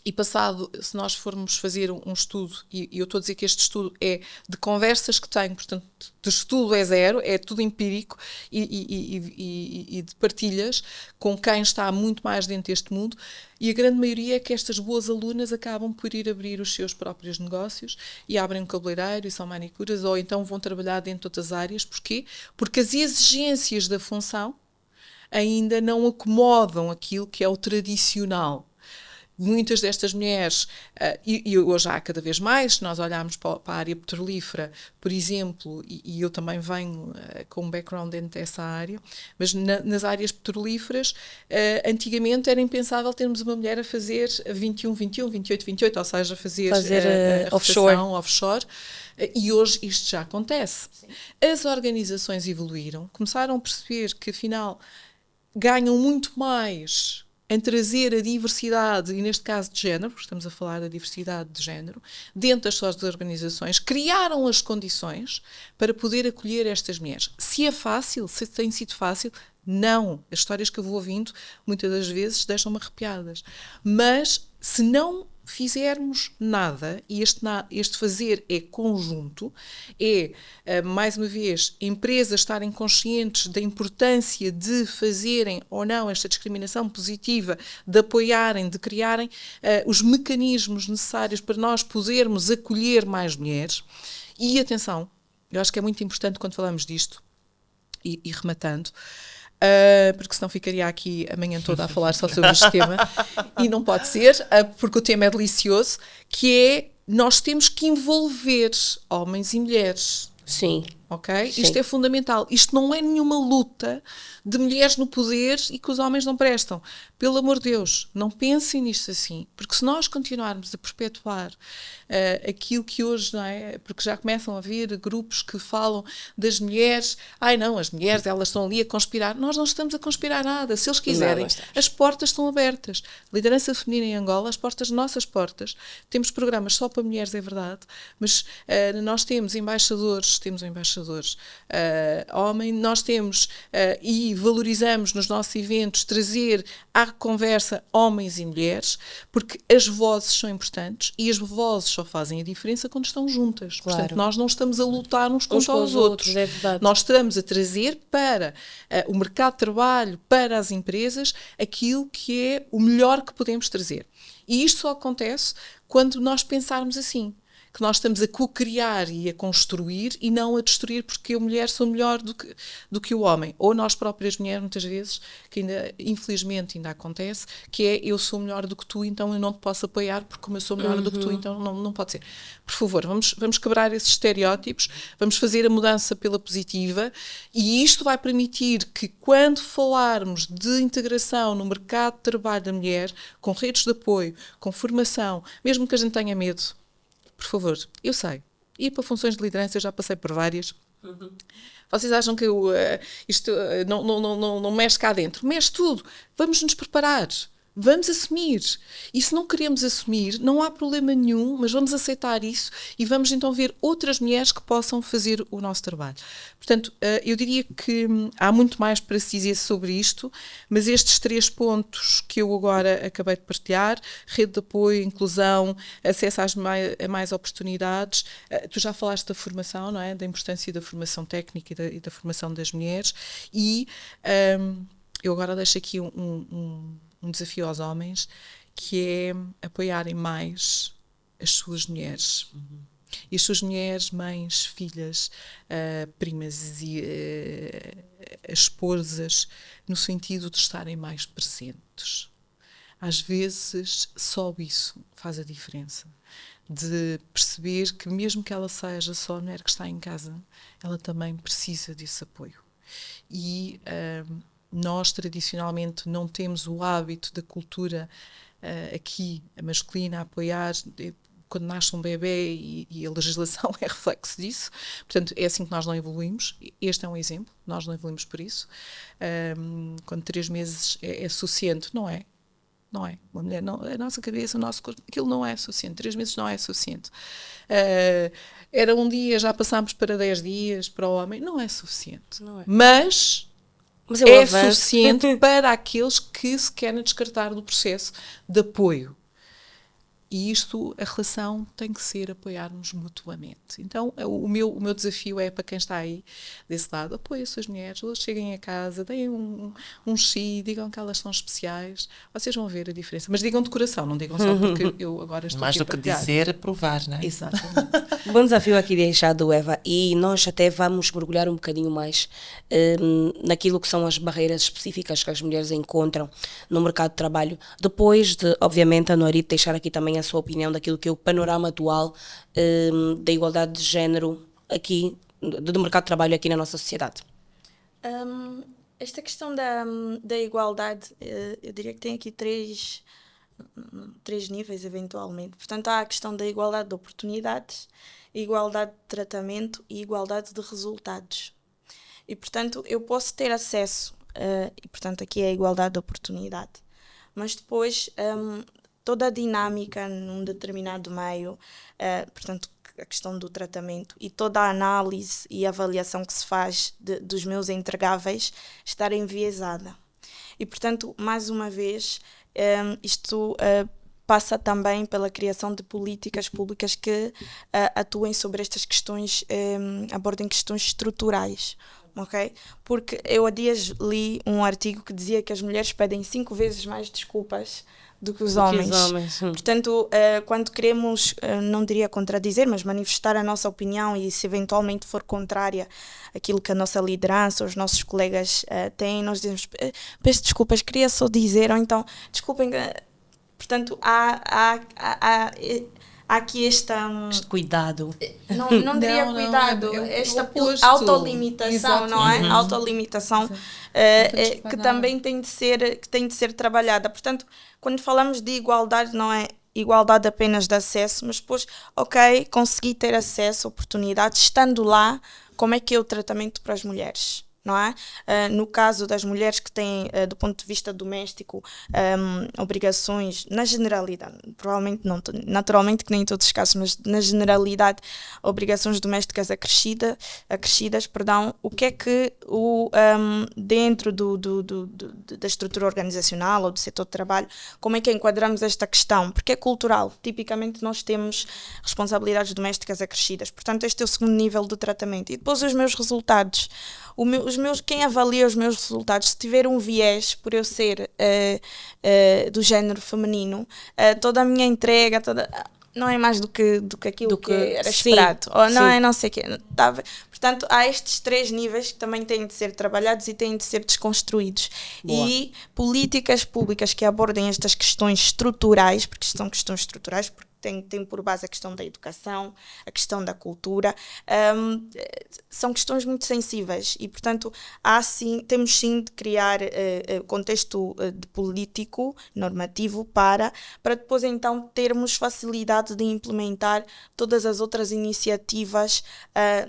e passado, se nós formos fazer um estudo, e eu estou a dizer que este estudo é de conversas que tenho, portanto, de estudo é zero, é tudo empírico e de partilhas com quem está muito mais dentro deste mundo, e a grande maioria é que estas boas alunas acabam por ir abrir os seus próprios negócios e abrem um cabeleireiro e são manicuras, ou então vão trabalhar dentro de outras áreas. Porquê? Porque as exigências da função ainda não acomodam aquilo que é o tradicional. Muitas destas mulheres, e hoje há cada vez mais, se nós olharmos para a área petrolífera, por exemplo, e eu também venho com um background dentro dessa área, mas nas áreas petrolíferas, antigamente era impensável termos uma mulher a fazer 21-21, 28-28, ou seja, a fazer offshore. E hoje isto já acontece. Sim. As organizações evoluíram, começaram a perceber que afinal ganham muito mais em trazer a diversidade, e neste caso de género, porque estamos a falar da diversidade de género, dentro das suas organizações, criaram as condições para poder acolher estas mulheres. Se é fácil, se tem sido fácil, não. As histórias que eu vou ouvindo, muitas das vezes, deixam-me arrepiadas. Mas, se não fizermos nada, e este fazer é conjunto, mais uma vez, empresas estarem conscientes da importância de fazerem ou não esta discriminação positiva, de apoiarem, de criarem os mecanismos necessários para nós podermos acolher mais mulheres. E atenção, eu acho que é muito importante quando falamos disto, e rematando, porque senão ficaria aqui a manhã toda a falar só sobre este tema, e não pode ser, porque o tema é delicioso, que é, nós temos que envolver homens e mulheres. Sim. Ok? Sim. Isto é fundamental. Isto não é nenhuma luta de mulheres no poder e que os homens não prestam. Pelo amor de Deus, não pensem nisto assim. Porque se nós continuarmos a perpetuar aquilo que hoje, não é? Porque já começam a haver grupos que falam das mulheres. Ai não, as mulheres, elas estão ali a conspirar. Nós não estamos a conspirar nada. Se eles quiserem, as portas estão abertas. Liderança feminina em Angola, as portas, nossas portas. Temos programas só para mulheres, é verdade. Mas nós temos embaixadores, homem, nós temos e valorizamos nos nossos eventos trazer à conversa homens e mulheres, porque as vozes são importantes e as vozes só fazem a diferença quando estão juntas. Claro. Portanto, nós não estamos a lutar uns contra os outros. É verdade. Nós estamos a trazer para o mercado de trabalho, para as empresas, aquilo que é o melhor que podemos trazer. E isto só acontece quando nós pensarmos assim, que nós estamos a co-criar e a construir e não a destruir, porque eu, mulher, sou melhor do que o homem. Ou nós próprias mulheres, muitas vezes, que ainda, infelizmente ainda acontece, que é, eu sou melhor do que tu, então eu não te posso apoiar, porque como eu sou melhor do que tu, então não pode ser. Por favor, vamos quebrar esses estereótipos, vamos fazer a mudança pela positiva, e isto vai permitir que, quando falarmos de integração no mercado de trabalho da mulher, com redes de apoio, com formação, mesmo que a gente tenha medo, por favor, eu sei, ir para funções de liderança, eu já passei por várias. Vocês acham que isto não mexe cá dentro? Mexe tudo. Vamos nos preparar. Vamos assumir. E se não queremos assumir, não há problema nenhum, mas vamos aceitar isso e vamos então ver outras mulheres que possam fazer o nosso trabalho. Portanto, eu diria que há muito mais para se dizer sobre isto, mas estes 3 pontos que eu agora acabei de partilhar, rede de apoio, inclusão, acesso a mais oportunidades, tu já falaste da formação, não é? Da importância da formação técnica e da formação das mulheres, e eu agora deixo aqui um desafio aos homens, que é apoiarem mais as suas mulheres. E as suas mulheres, mães, filhas, primas e esposas, no sentido de estarem mais presentes. Às vezes, só isso faz a diferença. De perceber que mesmo que ela seja só a mulher que está em casa, ela também precisa desse apoio. E nós tradicionalmente não temos o hábito da cultura aqui, a masculina, a apoiar quando nasce um bebê, e a legislação é reflexo disso. Portanto, é assim que nós não evoluímos. Este é um exemplo, nós não evoluímos por isso. Quando 3 meses é suficiente, não é. Não é. Uma mulher, não, a nossa cabeça, o nosso corpo, aquilo não é suficiente. 3 meses não é suficiente. Era um dia, já passámos para 10 dias para o homem, não é suficiente. Não é. Mas é suficiente para aqueles que se querem descartar do processo de apoio. E isto, a relação tem que ser apoiarmos mutuamente. Então, o meu desafio é para quem está aí desse lado: apoiem as suas mulheres, elas cheguem a casa, deem um chi, digam que elas são especiais, vocês vão ver a diferença. Mas digam de coração, não digam só porque eu agora estou mais aqui do que dizer, provar, não é? Exatamente. Bom desafio aqui deixado, Eva, e nós até vamos mergulhar um bocadinho mais naquilo que são as barreiras específicas que as mulheres encontram no mercado de trabalho, depois de, obviamente, a Norit deixar aqui também a sua opinião daquilo que é o panorama atual da igualdade de género aqui, do mercado de trabalho aqui na nossa sociedade. Esta questão da igualdade, eu diria que tem aqui três níveis, eventualmente. Portanto, há a questão da igualdade de oportunidades, igualdade de tratamento e igualdade de resultados. E, portanto, eu posso ter acesso, e, portanto, aqui é a igualdade de oportunidade. Mas depois, toda a dinâmica num determinado meio, portanto, a questão do tratamento e toda a análise e avaliação que se faz dos meus entregáveis estar enviesada. E, portanto, mais uma vez, isto passa também pela criação de políticas públicas que atuem sobre estas questões, abordem questões estruturais. Okay? Porque eu há dias li um artigo que dizia que as mulheres pedem 5 vezes mais desculpas do que os homens. Portanto, quando queremos, não diria contradizer, mas manifestar a nossa opinião, e se eventualmente for contrária àquilo que a nossa liderança, os nossos colegas têm, nós dizemos: peço desculpas, queria só dizer, ou então, desculpem. Portanto, há aqui este cuidado. Não diria cuidado, esta autolimitação, não é? Autolimitação que também tem de ser trabalhada. Portanto, quando falamos de igualdade, não é igualdade apenas de acesso, mas depois, ok, consegui ter acesso, oportunidades, estando lá, como é que é o tratamento para as mulheres? Não é? No caso das mulheres que têm, do ponto de vista doméstico, obrigações, na generalidade, provavelmente não, naturalmente que nem em todos os casos, mas na generalidade, obrigações domésticas acrescidas, o que é que dentro da estrutura organizacional ou do setor de trabalho, como é que enquadramos esta questão? Porque é cultural. Tipicamente nós temos responsabilidades domésticas acrescidas. Portanto, este é o segundo nível do tratamento. E depois os meus resultados. Quem avalia os meus resultados, se tiver um viés por eu ser do género feminino, toda a minha entrega, não é mais do que aquilo que era esperado. Ou não é não sei o quê. Portanto, há estes 3 níveis que também têm de ser trabalhados e têm de ser desconstruídos. Boa. E políticas públicas que abordem estas questões estruturais, porque são questões estruturais, porque tem por base a questão da educação, a questão da cultura, são questões muito sensíveis e, portanto, temos sim de criar contexto político, normativo, para depois então termos facilidade de implementar todas as outras iniciativas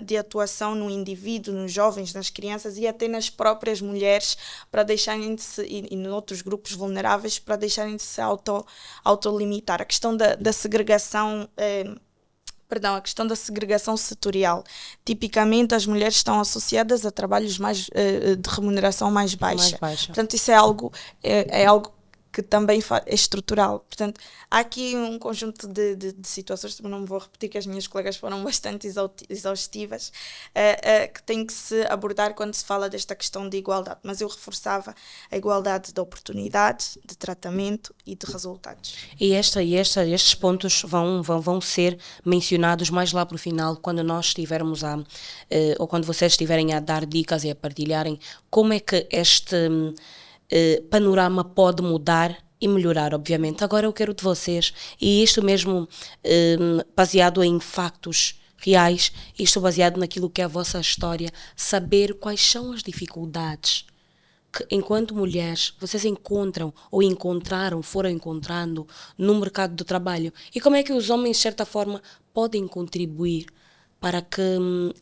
de atuação no indivíduo, nos jovens, nas crianças e até nas próprias mulheres, para deixarem de se, e em outros grupos vulneráveis, para deixarem de se autolimitar. A questão da segregação, a questão da segregação setorial. Tipicamente, as mulheres estão associadas a trabalhos de remuneração mais baixa. Portanto, isso é algo que também é estrutural. Portanto, há aqui um conjunto de situações, também não me vou repetir, que as minhas colegas foram bastante exaustivas, que tem que se abordar quando se fala desta questão de igualdade. Mas eu reforçava a igualdade de oportunidades, de tratamento e de resultados. E estes pontos vão ser mencionados mais lá para o final, quando nós estivermos ou quando vocês estiverem a dar dicas e a partilharem como é que este panorama pode mudar e melhorar, obviamente. Agora eu quero de vocês, e isto mesmo baseado em factos reais, isto baseado naquilo que é a vossa história, saber quais são as dificuldades que, enquanto mulheres, vocês encontram ou foram encontrando no mercado do trabalho? E como é que os homens, de certa forma, podem contribuir para que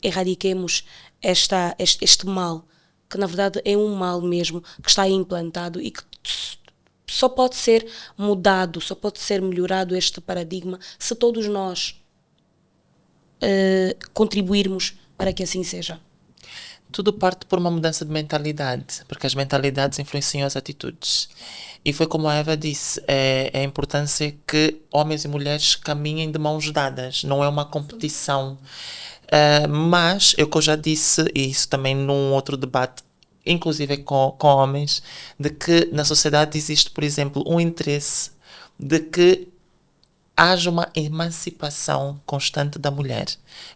erradiquemos este mal, que na verdade é um mal mesmo, que está aí implantado e que só pode ser mudado, só pode ser melhorado este paradigma se todos nós contribuirmos para que assim seja? Tudo parte por uma mudança de mentalidade, porque as mentalidades influenciam as atitudes. E foi como a Eva disse, é a importância que homens e mulheres caminhem de mãos dadas, não é uma competição. Mas, que eu já disse, e isso também num outro debate, inclusive com homens, de que na sociedade existe, por exemplo, um interesse de que haja uma emancipação constante da mulher,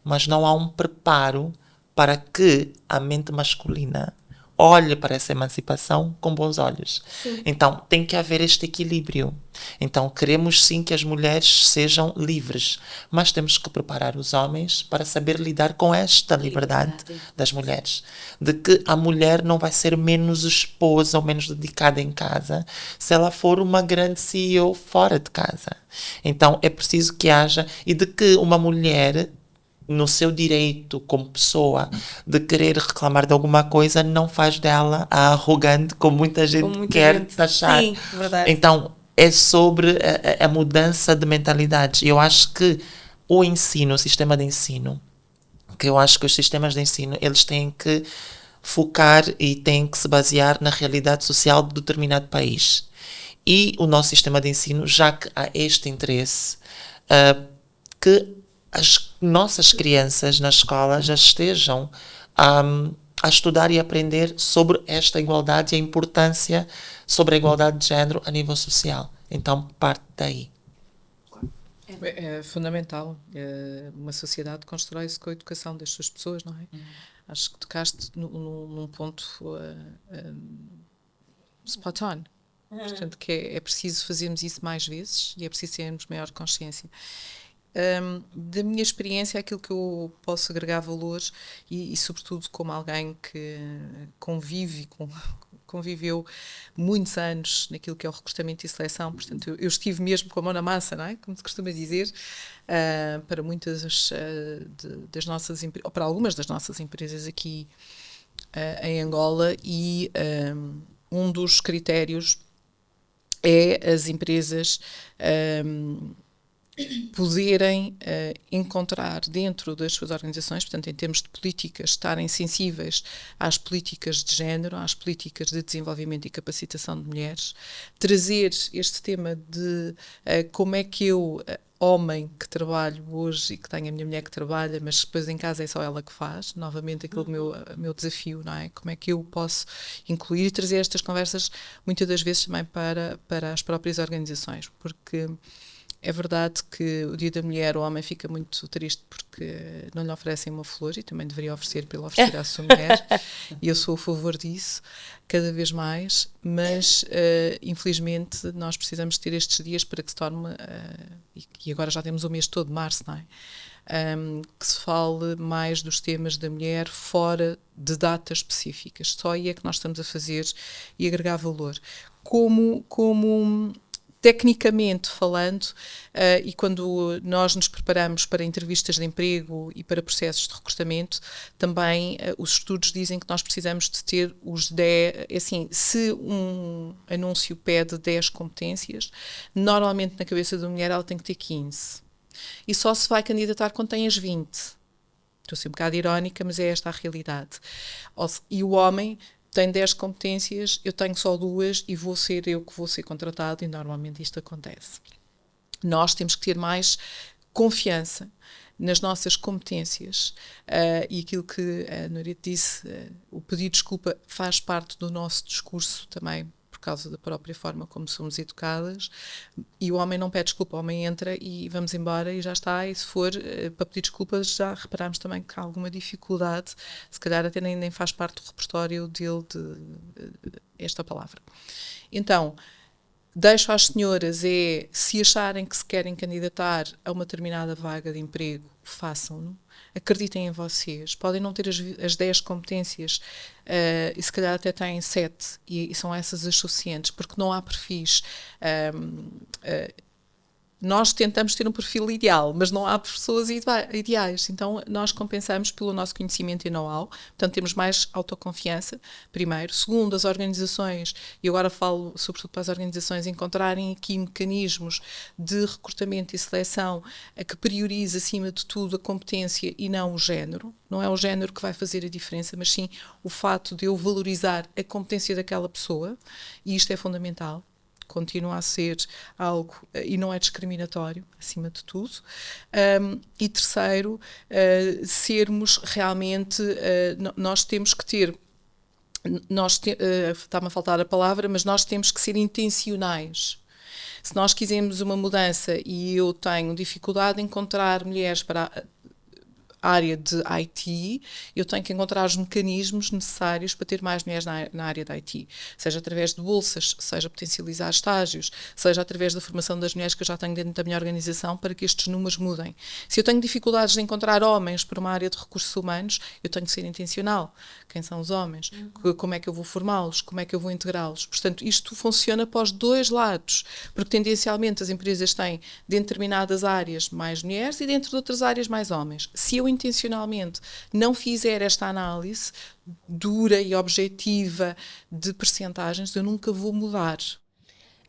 mas não há um preparo para que a mente masculina olhe para essa emancipação com bons olhos. Sim. Então, tem que haver este equilíbrio. Então, queremos sim que as mulheres sejam livres, mas temos que preparar os homens para saber lidar com esta liberdade das mulheres. De que a mulher não vai ser menos esposa ou menos dedicada em casa se ela for uma grande CEO fora de casa. Então, é preciso que haja, e de que uma mulher, no seu direito como pessoa de querer reclamar de alguma coisa, não faz dela a arrogante como muita gente quer taxar. Sim, verdade. Então, é sobre a mudança de mentalidades. Eu acho que o ensino, o sistema de ensino, que eu acho que os sistemas de ensino, eles têm que focar e têm que se basear na realidade social de determinado país. E o nosso sistema de ensino, já que há este interesse, que as nossas crianças na escola já estejam a estudar e aprender sobre esta igualdade e a importância sobre a igualdade de género a nível social. Então, parte daí. É fundamental. Uma sociedade constrói-se com a educação das suas pessoas, não é? Acho que tocaste num ponto spot on. Portanto, que é preciso fazermos isso mais vezes e é preciso termos maior consciência. Da minha experiência, aquilo que eu posso agregar valor e sobretudo como alguém que conviveu muitos anos naquilo que é o recrutamento e seleção, portanto eu estive mesmo com a mão na massa, não é? Como se costuma dizer, para muitas das nossas ou para algumas das nossas empresas aqui em Angola, e um dos critérios é as empresas poderem encontrar dentro das suas organizações, portanto, em termos de políticas, estarem sensíveis às políticas de género, às políticas de desenvolvimento e capacitação de mulheres, trazer este tema de como é que eu, homem que trabalho hoje e que tenho a minha mulher que trabalha, mas depois em casa é só ela que faz, novamente aquele meu desafio, não é? Como é que eu posso incluir e trazer estas conversas muitas das vezes também para as próprias organizações, porque é verdade que o Dia da Mulher o homem fica muito triste porque não lhe oferecem uma flor, e também deveria oferecer para ele oferecer à sua mulher, e eu sou a favor disso cada vez mais, mas infelizmente nós precisamos ter estes dias para que se torne, e agora já temos o mês todo de março, não é? Que se fale mais dos temas da mulher fora de datas específicas. Só aí é que nós estamos a fazer e agregar valor. Como tecnicamente falando, e quando nós nos preparamos para entrevistas de emprego e para processos de recrutamento, também os estudos dizem que nós precisamos de ter os 10, assim, se um anúncio pede 10 competências, normalmente na cabeça da mulher ela tem que ter 15. E só se vai candidatar quando tem as 20. Estou a ser um bocado irónica, mas é esta a realidade. E o homem tem 10 competências, eu tenho só 2 e vou ser eu que vou ser contratado, e normalmente isto acontece. Nós temos que ter mais confiança nas nossas competências, e aquilo que a Nurit disse, o pedir desculpa faz parte do nosso discurso também, por causa da própria forma como somos educadas, e o homem não pede desculpa, o homem entra e vamos embora e já está, e se for para pedir desculpas já reparamos também que há alguma dificuldade, se calhar até nem faz parte do repertório dele de esta palavra. Então, deixo às senhoras é, se acharem que se querem candidatar a uma determinada vaga de emprego, façam-no. Acreditem em vocês. Podem não ter as 10 competências e se calhar até têm 7 e são essas as suficientes, porque não há perfis. Nós tentamos ter um perfil ideal, mas não há pessoas ideais. Então, nós compensamos pelo nosso conhecimento e know-how. Portanto, temos mais autoconfiança, primeiro. Segundo, as organizações, e agora falo sobretudo para as organizações, encontrarem aqui mecanismos de recrutamento e seleção que prioriza, acima de tudo, a competência e não o género. Não é o género que vai fazer a diferença, mas sim o fato de eu valorizar a competência daquela pessoa, e isto é fundamental. Continua a ser algo, e não é discriminatório, acima de tudo. E terceiro, sermos realmente, nós temos que ter, está-me a faltar a palavra, mas nós temos que ser intencionais. Se nós quisermos uma mudança e eu tenho dificuldade em encontrar mulheres para área de IT, eu tenho que encontrar os mecanismos necessários para ter mais mulheres na área de IT, seja através de bolsas, seja potencializar estágios, seja através da formação das mulheres que eu já tenho dentro da minha organização, para que estes números mudem. Se eu tenho dificuldades de encontrar homens para uma área de recursos humanos, eu tenho que ser intencional. Quem são os homens? Como é que eu vou formá-los? Como é que eu vou integrá-los? Portanto, isto funciona para os dois lados, porque tendencialmente as empresas têm, dentro de determinadas áreas, mais mulheres e dentro de outras áreas, mais homens. Se eu intencionalmente não fizer esta análise dura e objetiva de percentagens, eu nunca vou mudar.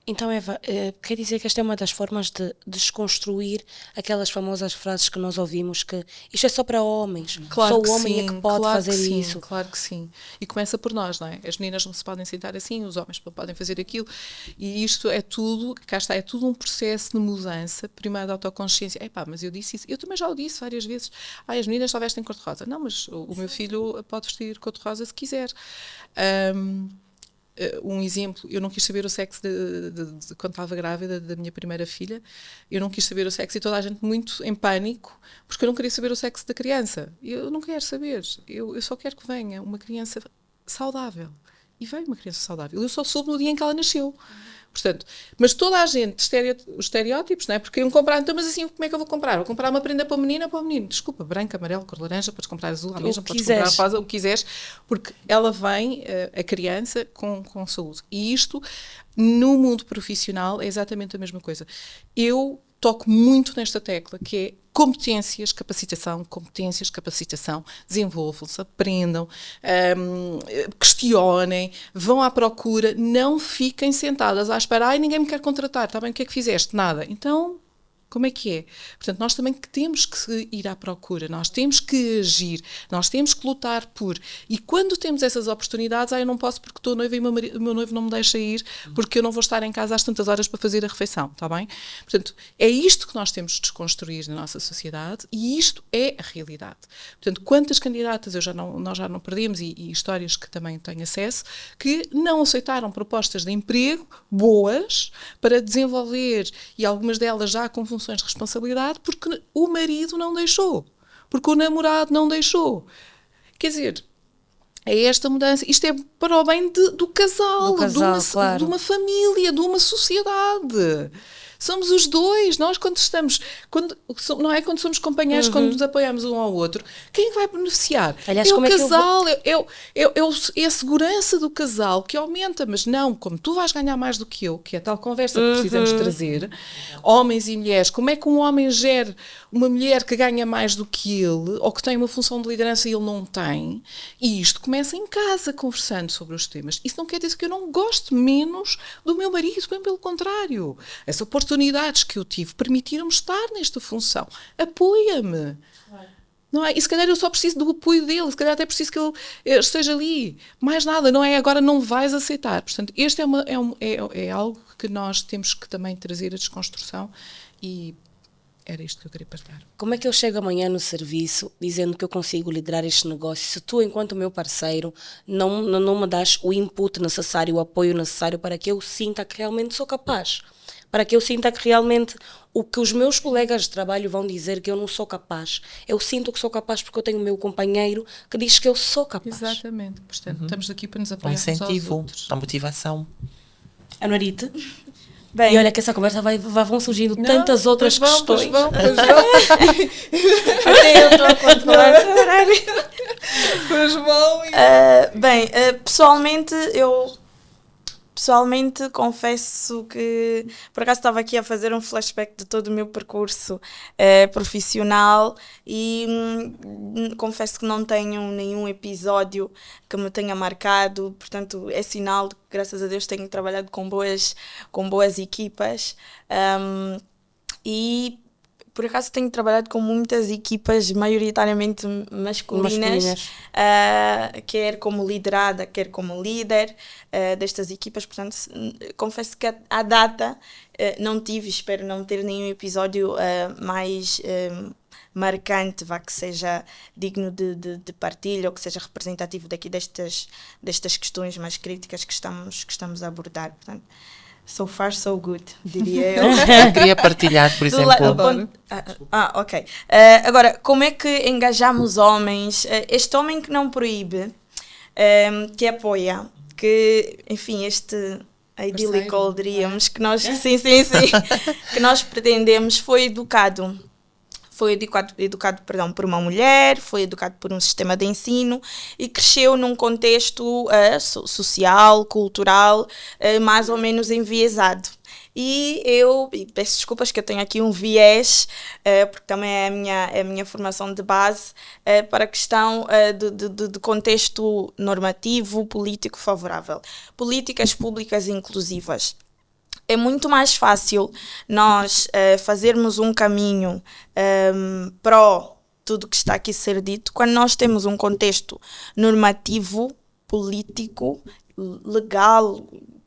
Então, Eva, quer dizer que esta é uma das formas de desconstruir aquelas famosas frases que nós ouvimos, que isto é só para homens, claro, só o homem é que pode fazer isso. Claro que sim. E começa por nós, não é? As meninas não se podem sentar assim, os homens não podem fazer aquilo. E isto é tudo, cá está, é tudo um processo de mudança, primeiro de autoconsciência. Epá, mas eu disse isso. Eu também já o disse várias vezes. As meninas só vestem cor-de-rosa. Não, mas o meu filho pode vestir cor-de-rosa se quiser. Um exemplo, eu não quis saber o sexo de quando estava grávida da minha primeira filha, eu não quis saber o sexo e toda a gente muito em pânico, porque eu não queria saber o sexo da criança. Eu não quero saber, eu só quero que venha uma criança saudável. E veio uma criança saudável. Eu só soube no dia em que ela nasceu. Portanto, mas toda a gente, os estereótipos, não é? Porque iam comprar, então, mas assim, como é que eu vou comprar? Vou comprar uma prenda para a menina ou para o menino? Desculpa, branca, amarelo, cor laranja, podes comprar azul, à mesma, podes comprar rosa, o que quiseres, porque ela vem, a criança, com saúde. E isto, no mundo profissional, é exatamente a mesma coisa. Eu toco muito nesta tecla, que é competências, capacitação, desenvolvam-se, aprendam, questionem, vão à procura, não fiquem sentadas à espera, ninguém me quer contratar, está bem, o que é que fizeste? Nada. Então, como é que é? Portanto, nós também temos que ir à procura, nós temos que agir, nós temos que lutar por. E quando temos essas oportunidades, eu não posso porque estou noiva e o meu noivo não me deixa ir, porque eu não vou estar em casa às tantas horas para fazer a refeição, está bem? Portanto, é isto que nós temos de desconstruir na nossa sociedade e isto é a realidade. Portanto, quantas candidatas nós já não perdemos e histórias que também tenho acesso, que não aceitaram propostas de emprego boas para desenvolver, e algumas delas já com funções de responsabilidade, porque o marido não deixou, porque o namorado não deixou. Quer dizer, é esta mudança, isto é para o bem do casal, claro. de uma família, de uma sociedade. Somos os dois, nós quando não é quando somos companheiros, quando nos apoiamos um ao outro, quem vai beneficiar? Aliás, é o casal, é a segurança do casal que aumenta, mas não, como tu vais ganhar mais do que eu, que é a tal conversa que precisamos trazer, homens e mulheres, como é que um homem gera uma mulher que ganha mais do que ele, ou que tem uma função de liderança e ele não tem, e isto começa em casa, conversando sobre os temas. Isso não quer dizer que eu não goste menos do meu marido, bem pelo contrário. Essa oportunidades que eu tive permitiram-me estar nesta função. Apoia-me. Não é? E se calhar eu só preciso do apoio dele, se calhar até preciso que ele esteja ali. Mais nada, não é? Agora não vais aceitar. Portanto, este é algo que nós temos que também trazer a desconstrução, e era isto que eu queria partilhar. Como é que eu chego amanhã no serviço dizendo que eu consigo liderar este negócio se tu, enquanto meu parceiro, não me das o input necessário, o apoio necessário para que eu sinta que realmente sou capaz? Para que eu sinta que realmente o que os meus colegas de trabalho vão dizer que eu não sou capaz, eu sinto que sou capaz porque eu tenho o meu companheiro que diz que eu sou capaz. Exatamente. Portanto, estamos aqui para nos apoiar uns aos incentivo, outros. a motivação. Anuarite? Bem, E olha que essa conversa vão surgindo tantas outras questões. Pois vão. até eu estou a controlar. Pois vão. Pessoalmente, confesso que, por acaso, estava aqui a fazer um flashback de todo o meu percurso profissional e confesso que não tenho nenhum episódio que me tenha marcado, portanto, é sinal de que, graças a Deus, tenho trabalhado com boas equipas. E por acaso tenho trabalhado com muitas equipas maioritariamente masculinas. Quer como liderada, quer como líder destas equipas. Portanto, confesso que à data não tive, espero não ter nenhum episódio mais marcante, que seja digno de partilha ou que seja representativo daqui destas questões mais críticas que estamos a abordar. Portanto, so far, so good, diria eu. Queria partilhar, por exemplo. Ok. Agora, como é que engajamos homens? Este homem que não proíbe, que apoia, que, enfim, este idílico, diríamos, que nós, sim, que nós pretendemos, foi educado por uma mulher, foi educado por um sistema de ensino e cresceu num contexto social, cultural, mais ou menos enviesado. E eu peço desculpas que eu tenho aqui um viés, porque também é a minha formação de base, para a questão de contexto normativo, político favorável. Políticas públicas inclusivas. É muito mais fácil nós fazermos um caminho pró tudo que está aqui a ser dito quando nós temos um contexto normativo, político, legal,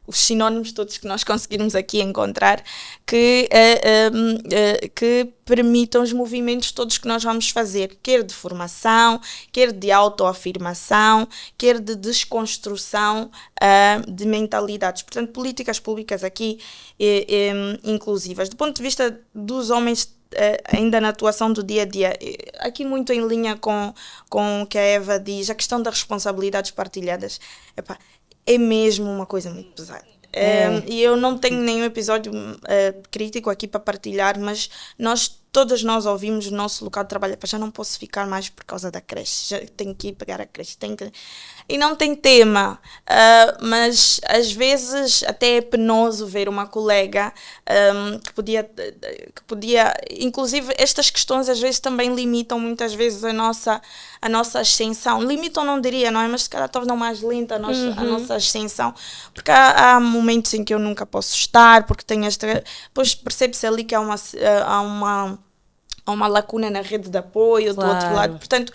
os sinónimos todos que nós conseguirmos aqui encontrar que permitam os movimentos todos que nós vamos fazer, quer de formação, quer de autoafirmação, quer de desconstrução de mentalidades. Portanto, políticas públicas aqui inclusivas. Do ponto de vista dos homens, ainda na atuação do dia a dia, aqui muito em linha com o que a Eva diz, a questão das responsabilidades partilhadas. É mesmo uma coisa muito pesada. E eu não tenho nenhum episódio crítico aqui para partilhar, mas todas nós ouvimos no nosso local de trabalho: já não posso ficar mais por causa da creche, já tenho que ir pegar a creche, e não tem tema, mas às vezes até é penoso ver uma colega que podia, inclusive estas questões às vezes também limitam muitas vezes a nossa ascensão, limitam não diria, não é, mas se calhar tornam mais lenta a nossa ascensão, porque há momentos em que eu nunca posso estar, porque tenho depois percebe-se ali que há uma lacuna na rede de apoio, claro, do outro lado. Portanto,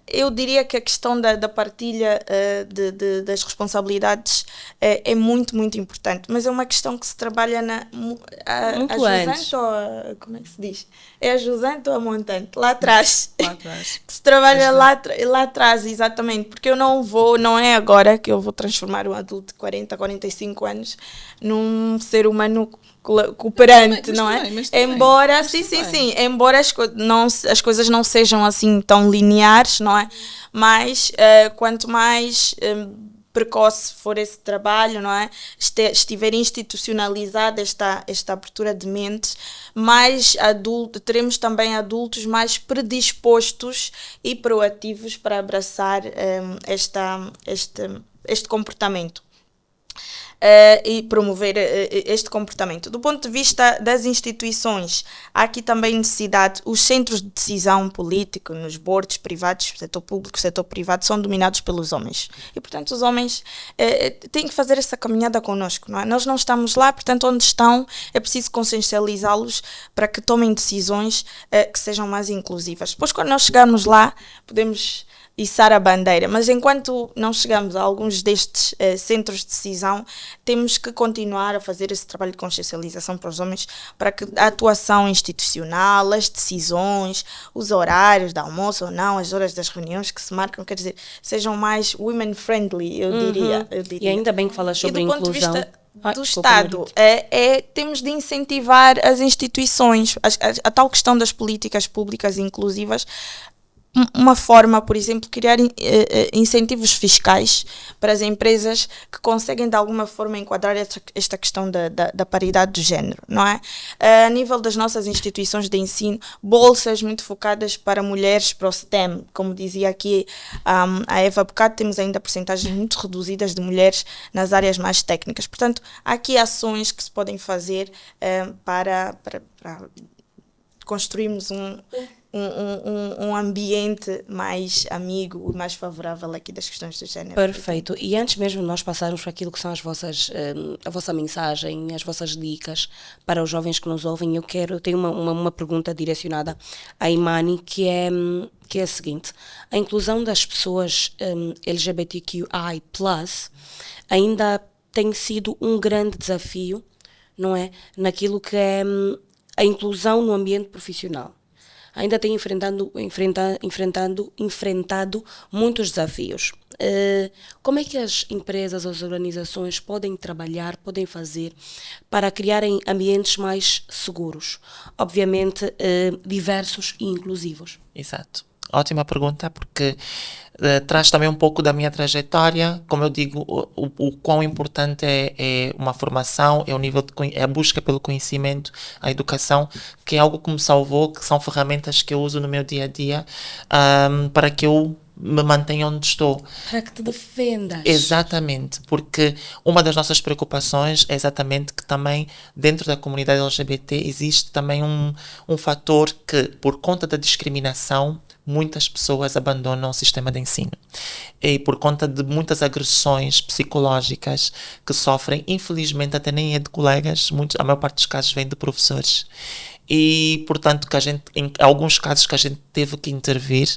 eu diria que a questão da partilha das responsabilidades é muito, muito importante, mas é uma questão que se trabalha a jusante, ou como é que se diz? É a jusante ou a montante? Lá atrás. Que se trabalha lá atrás, exatamente, porque não é agora que eu vou transformar um adulto de 40, 45 anos num ser humano cooperante, não é? Embora, embora as coisas não sejam assim tão lineares, não é? Mas quanto mais precoce for esse trabalho, não é? Estiver institucionalizada esta abertura de mentes, mais teremos também adultos mais predispostos e proativos para abraçar este comportamento. E promover este comportamento. Do ponto de vista das instituições, há aqui também necessidade, os centros de decisão política nos boards privados, setor público, setor privado, são dominados pelos homens. E, portanto, os homens têm que fazer essa caminhada connosco, não é? Nós não estamos lá, portanto, onde estão, é preciso consciencializá-los para que tomem decisões que sejam mais inclusivas. Depois, quando nós chegarmos lá, podemos içar a bandeira, mas enquanto não chegamos a alguns destes centros de decisão, temos que continuar a fazer esse trabalho de consciencialização para os homens, para que a atuação institucional, as decisões, os horários de almoço ou não, as horas das reuniões que se marcam, quer dizer, sejam mais women friendly, eu diria. E ainda bem que falas sobre inclusão. Do ponto de vista do Estado, temos de incentivar as instituições, a tal questão das políticas públicas inclusivas. uma forma, por exemplo, criar incentivos fiscais para as empresas que conseguem de alguma forma enquadrar esta questão da paridade de género, não é? A nível das nossas instituições de ensino, bolsas muito focadas para mulheres, para o STEM, como dizia aqui a Eva há bocado, temos ainda percentagens muito reduzidas de mulheres nas áreas mais técnicas. Portanto, há aqui ações que se podem fazer para construirmos um ambiente mais amigo e mais favorável aqui das questões do género. Perfeito. E antes mesmo de nós passarmos para aquilo que são a vossa mensagem, as vossas dicas para os jovens que nos ouvem, eu tenho uma pergunta direcionada à Imani, que é a seguinte: a inclusão das pessoas LGBTQI+, ainda tem sido um grande desafio, não é? Naquilo que é a inclusão no ambiente profissional. Ainda tem enfrentado muitos desafios. Como é que as empresas, as organizações podem trabalhar, podem fazer para criarem ambientes mais seguros? Obviamente, diversos e inclusivos. Exato. Ótima pergunta, porque traz também um pouco da minha trajetória. Como eu digo, o quão importante é uma formação, é o nível é a busca pelo conhecimento, a educação, que é algo que me salvou, que são ferramentas que eu uso no meu dia a dia para que eu me mantenha onde estou. Para que te defendas. Exatamente, porque uma das nossas preocupações é exatamente que também dentro da comunidade LGBT existe também um fator que, por conta da discriminação, muitas pessoas abandonam o sistema de ensino. E por conta de muitas agressões psicológicas que sofrem, infelizmente até nem é de colegas, a maior parte dos casos vem de professores. E, portanto, em alguns casos que a gente teve que intervir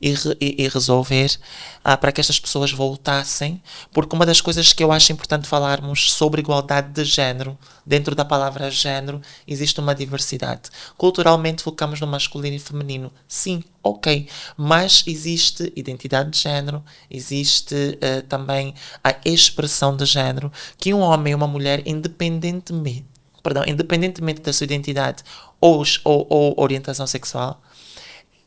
e resolver para que estas pessoas voltassem, porque uma das coisas que eu acho importante falarmos sobre igualdade de género, dentro da palavra género, existe uma diversidade. Culturalmente focamos no masculino e feminino, sim, ok, mas existe identidade de género, existe também a expressão de género, que um homem e uma mulher, independentemente da sua identidade ou orientação sexual,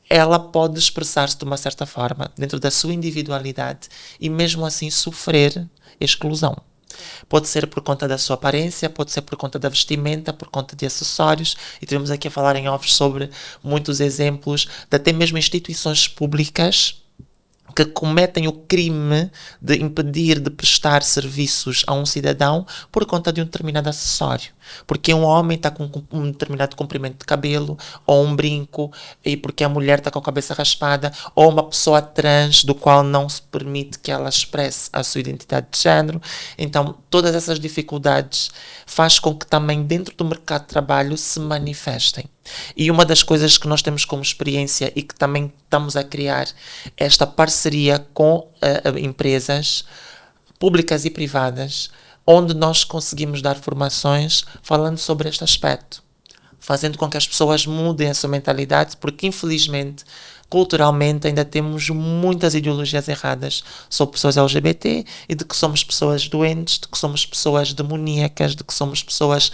ela pode expressar-se de uma certa forma, dentro da sua individualidade, e mesmo assim sofrer exclusão. Pode ser por conta da sua aparência, pode ser por conta da vestimenta, por conta de acessórios, e temos aqui a falar em off sobre muitos exemplos de até mesmo instituições públicas que cometem o crime de impedir de prestar serviços a um cidadão por conta de um determinado acessório. Porque um homem está com um determinado comprimento de cabelo, ou um brinco, e porque a mulher está com a cabeça raspada, ou uma pessoa trans, do qual não se permite que ela expresse a sua identidade de género. Então, todas essas dificuldades faz com que também dentro do mercado de trabalho se manifestem. E uma das coisas que nós temos como experiência e que também estamos a criar esta parceria com empresas públicas e privadas, onde nós conseguimos dar formações falando sobre este aspecto, fazendo com que as pessoas mudem a sua mentalidade, porque infelizmente, culturalmente, ainda temos muitas ideologias erradas sobre pessoas LGBT e de que somos pessoas doentes, de que somos pessoas demoníacas, de que somos pessoas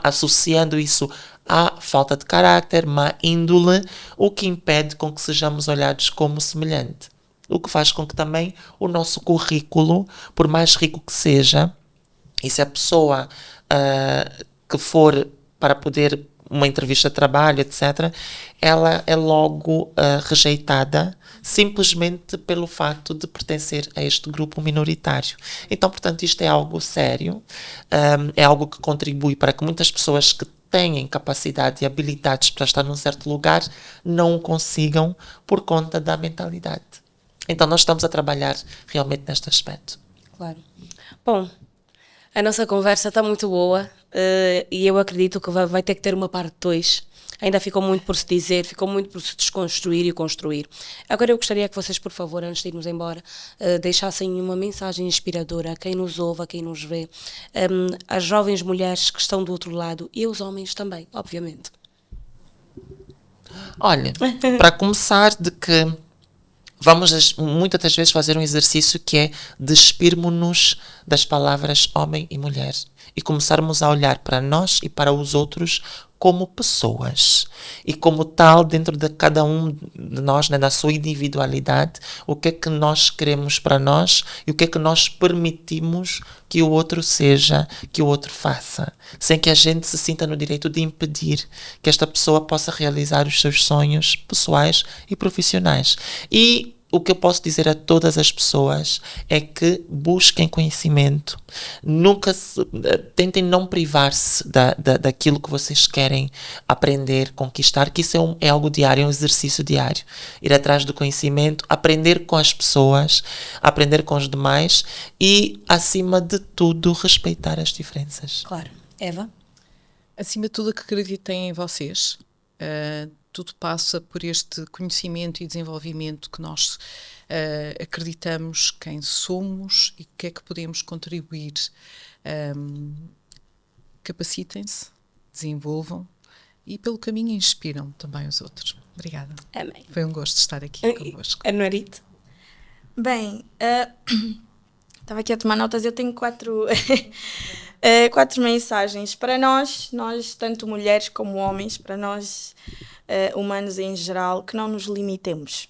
associando isso à falta de caráter, má índole, o que impede com que sejamos olhados como semelhante. O que faz com que também o nosso currículo, por mais rico que seja, e se a pessoa que for para poder uma entrevista de trabalho, etc., ela é logo rejeitada simplesmente pelo fato de pertencer a este grupo minoritário. Então, portanto, isto é algo sério, é algo que contribui para que muitas pessoas que têm capacidade e habilidades para estar num certo lugar não o consigam por conta da mentalidade. Então, nós estamos a trabalhar realmente neste aspecto. Claro. Bom, a nossa conversa está muito boa e eu acredito que vai ter que ter uma parte 2. Ainda ficou muito por se dizer, ficou muito por se desconstruir e construir. Agora eu gostaria que vocês, por favor, antes de irmos embora, deixassem uma mensagem inspiradora a quem nos ouve, a quem nos vê, às jovens mulheres que estão do outro lado e aos homens também, obviamente. Olha, para começar, de que vamos muitas das vezes fazer um exercício que é despirmos-nos das palavras homem e mulher e começarmos a olhar para nós e para os outros como pessoas. E como tal, dentro de cada um de nós, né, na sua individualidade, o que é que nós queremos para nós e o que é que nós permitimos que o outro seja, que o outro faça. Sem que a gente se sinta no direito de impedir que esta pessoa possa realizar os seus sonhos pessoais e profissionais. E o que eu posso dizer a todas as pessoas é que busquem conhecimento. Tentem não privar-se daquilo que vocês querem aprender, conquistar, que isso é algo diário, é um exercício diário. Ir atrás do conhecimento, aprender com as pessoas, aprender com os demais e, acima de tudo, respeitar as diferenças. Claro. Eva? Acima de tudo, acreditem em vocês. Tudo passa por este conhecimento e desenvolvimento que nós acreditamos quem somos e o que é que podemos contribuir. Capacitem-se, desenvolvam e pelo caminho inspiram também os outros. Obrigada. Amém. Foi um gosto estar aqui convosco. Anuarite? Bem, estava aqui a tomar notas, eu tenho 4 mensagens para nós, tanto mulheres como homens, para nós humanos em geral, que não nos limitemos.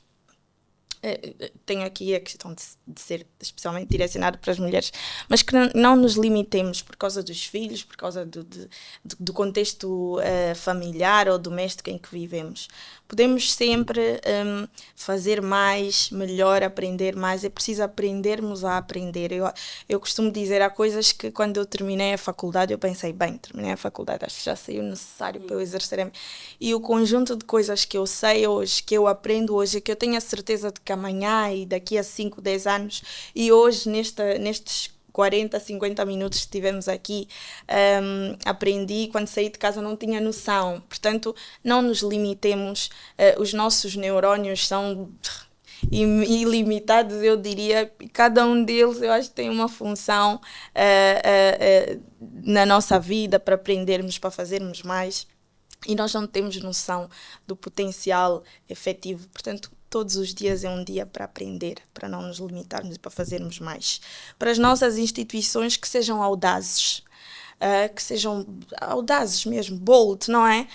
Tenho aqui a questão de ser especialmente direcionado para as mulheres, mas que não nos limitemos por causa dos filhos, por causa do contexto familiar ou doméstico em que vivemos. Podemos sempre fazer mais, melhor, aprender mais. É preciso aprendermos a aprender. Eu costumo dizer, há coisas que quando eu terminei a faculdade, eu pensei, terminei a faculdade, acho que já saiu necessário para eu exercer. E o conjunto de coisas que eu sei hoje, que eu aprendo hoje, que eu tenho a certeza de que amanhã e daqui a 5, 10 anos, e hoje nestes 40, 50 minutos que tivemos aqui, aprendi, quando saí de casa não tinha noção. Portanto, não nos limitemos, os nossos neurónios são ilimitados, eu diria, e cada um deles eu acho que tem uma função na nossa vida para aprendermos, para fazermos mais, e nós não temos noção do potencial efetivo. Portanto, todos os dias é um dia para aprender, para não nos limitarmos e para fazermos mais. Para as nossas instituições, que sejam audazes, mesmo, bold, não é?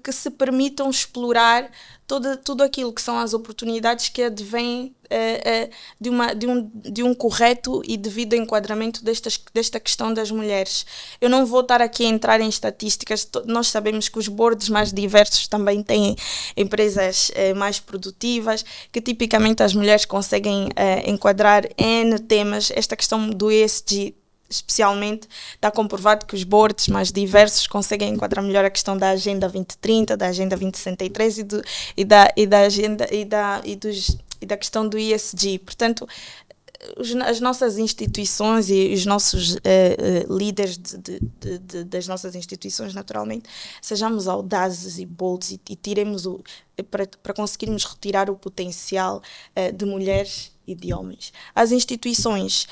Que se permitam explorar tudo aquilo que são as oportunidades que advêm de um correto e devido enquadramento desta questão das mulheres. Eu não vou estar aqui a entrar em estatísticas, nós sabemos que os boards mais diversos também têm empresas mais produtivas, que tipicamente as mulheres conseguem enquadrar N temas. Esta questão do ESG, especialmente, está comprovado que os boards mais diversos conseguem enquadrar melhor a questão da Agenda 2030, da Agenda 2063 e da questão do ESG. Portanto, as nossas instituições e os nossos líderes das nossas instituições, naturalmente, sejamos audazes e bolds e tiremos para conseguirmos retirar o potencial de mulheres e de homens. As instituições,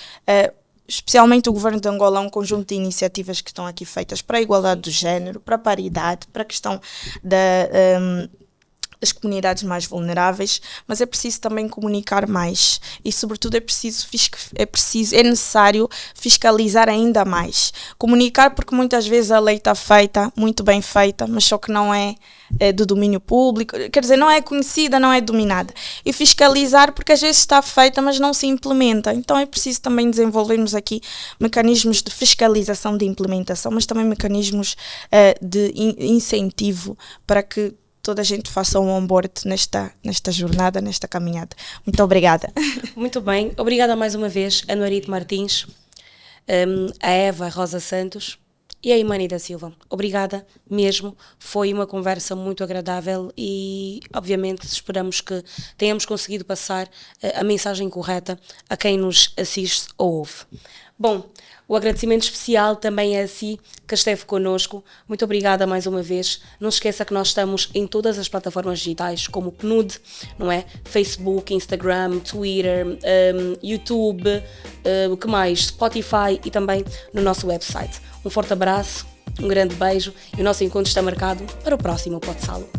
especialmente o Governo de Angola, há um conjunto de iniciativas que estão aqui feitas para a igualdade do género, para a paridade, para a questão das comunidades mais vulneráveis, mas é preciso também comunicar mais e, sobretudo, é necessário fiscalizar ainda mais. Comunicar, porque muitas vezes a lei está feita, muito bem feita, mas só que não é do domínio público, quer dizer, não é conhecida, não é dominada. E fiscalizar, porque às vezes está feita, mas não se implementa. Então é preciso também desenvolvermos aqui mecanismos de fiscalização de implementação, mas também mecanismos de incentivo para que toda a gente faça um onboard nesta jornada, nesta caminhada. Muito obrigada. Muito bem. Obrigada mais uma vez a Anuarite Martins, a Eva Rosa Santos e a Imani da Silva. Obrigada mesmo. Foi uma conversa muito agradável e, obviamente, esperamos que tenhamos conseguido passar a mensagem correta a quem nos assiste ou ouve. Bom, o agradecimento especial também é a si, que esteve connosco. Muito obrigada mais uma vez. Não se esqueça que nós estamos em todas as plataformas digitais, como PNUD, não é? Facebook, Instagram, Twitter, YouTube, o que mais? Spotify e também no nosso website. Um forte abraço, um grande beijo e o nosso encontro está marcado para o próximo Pod Salo.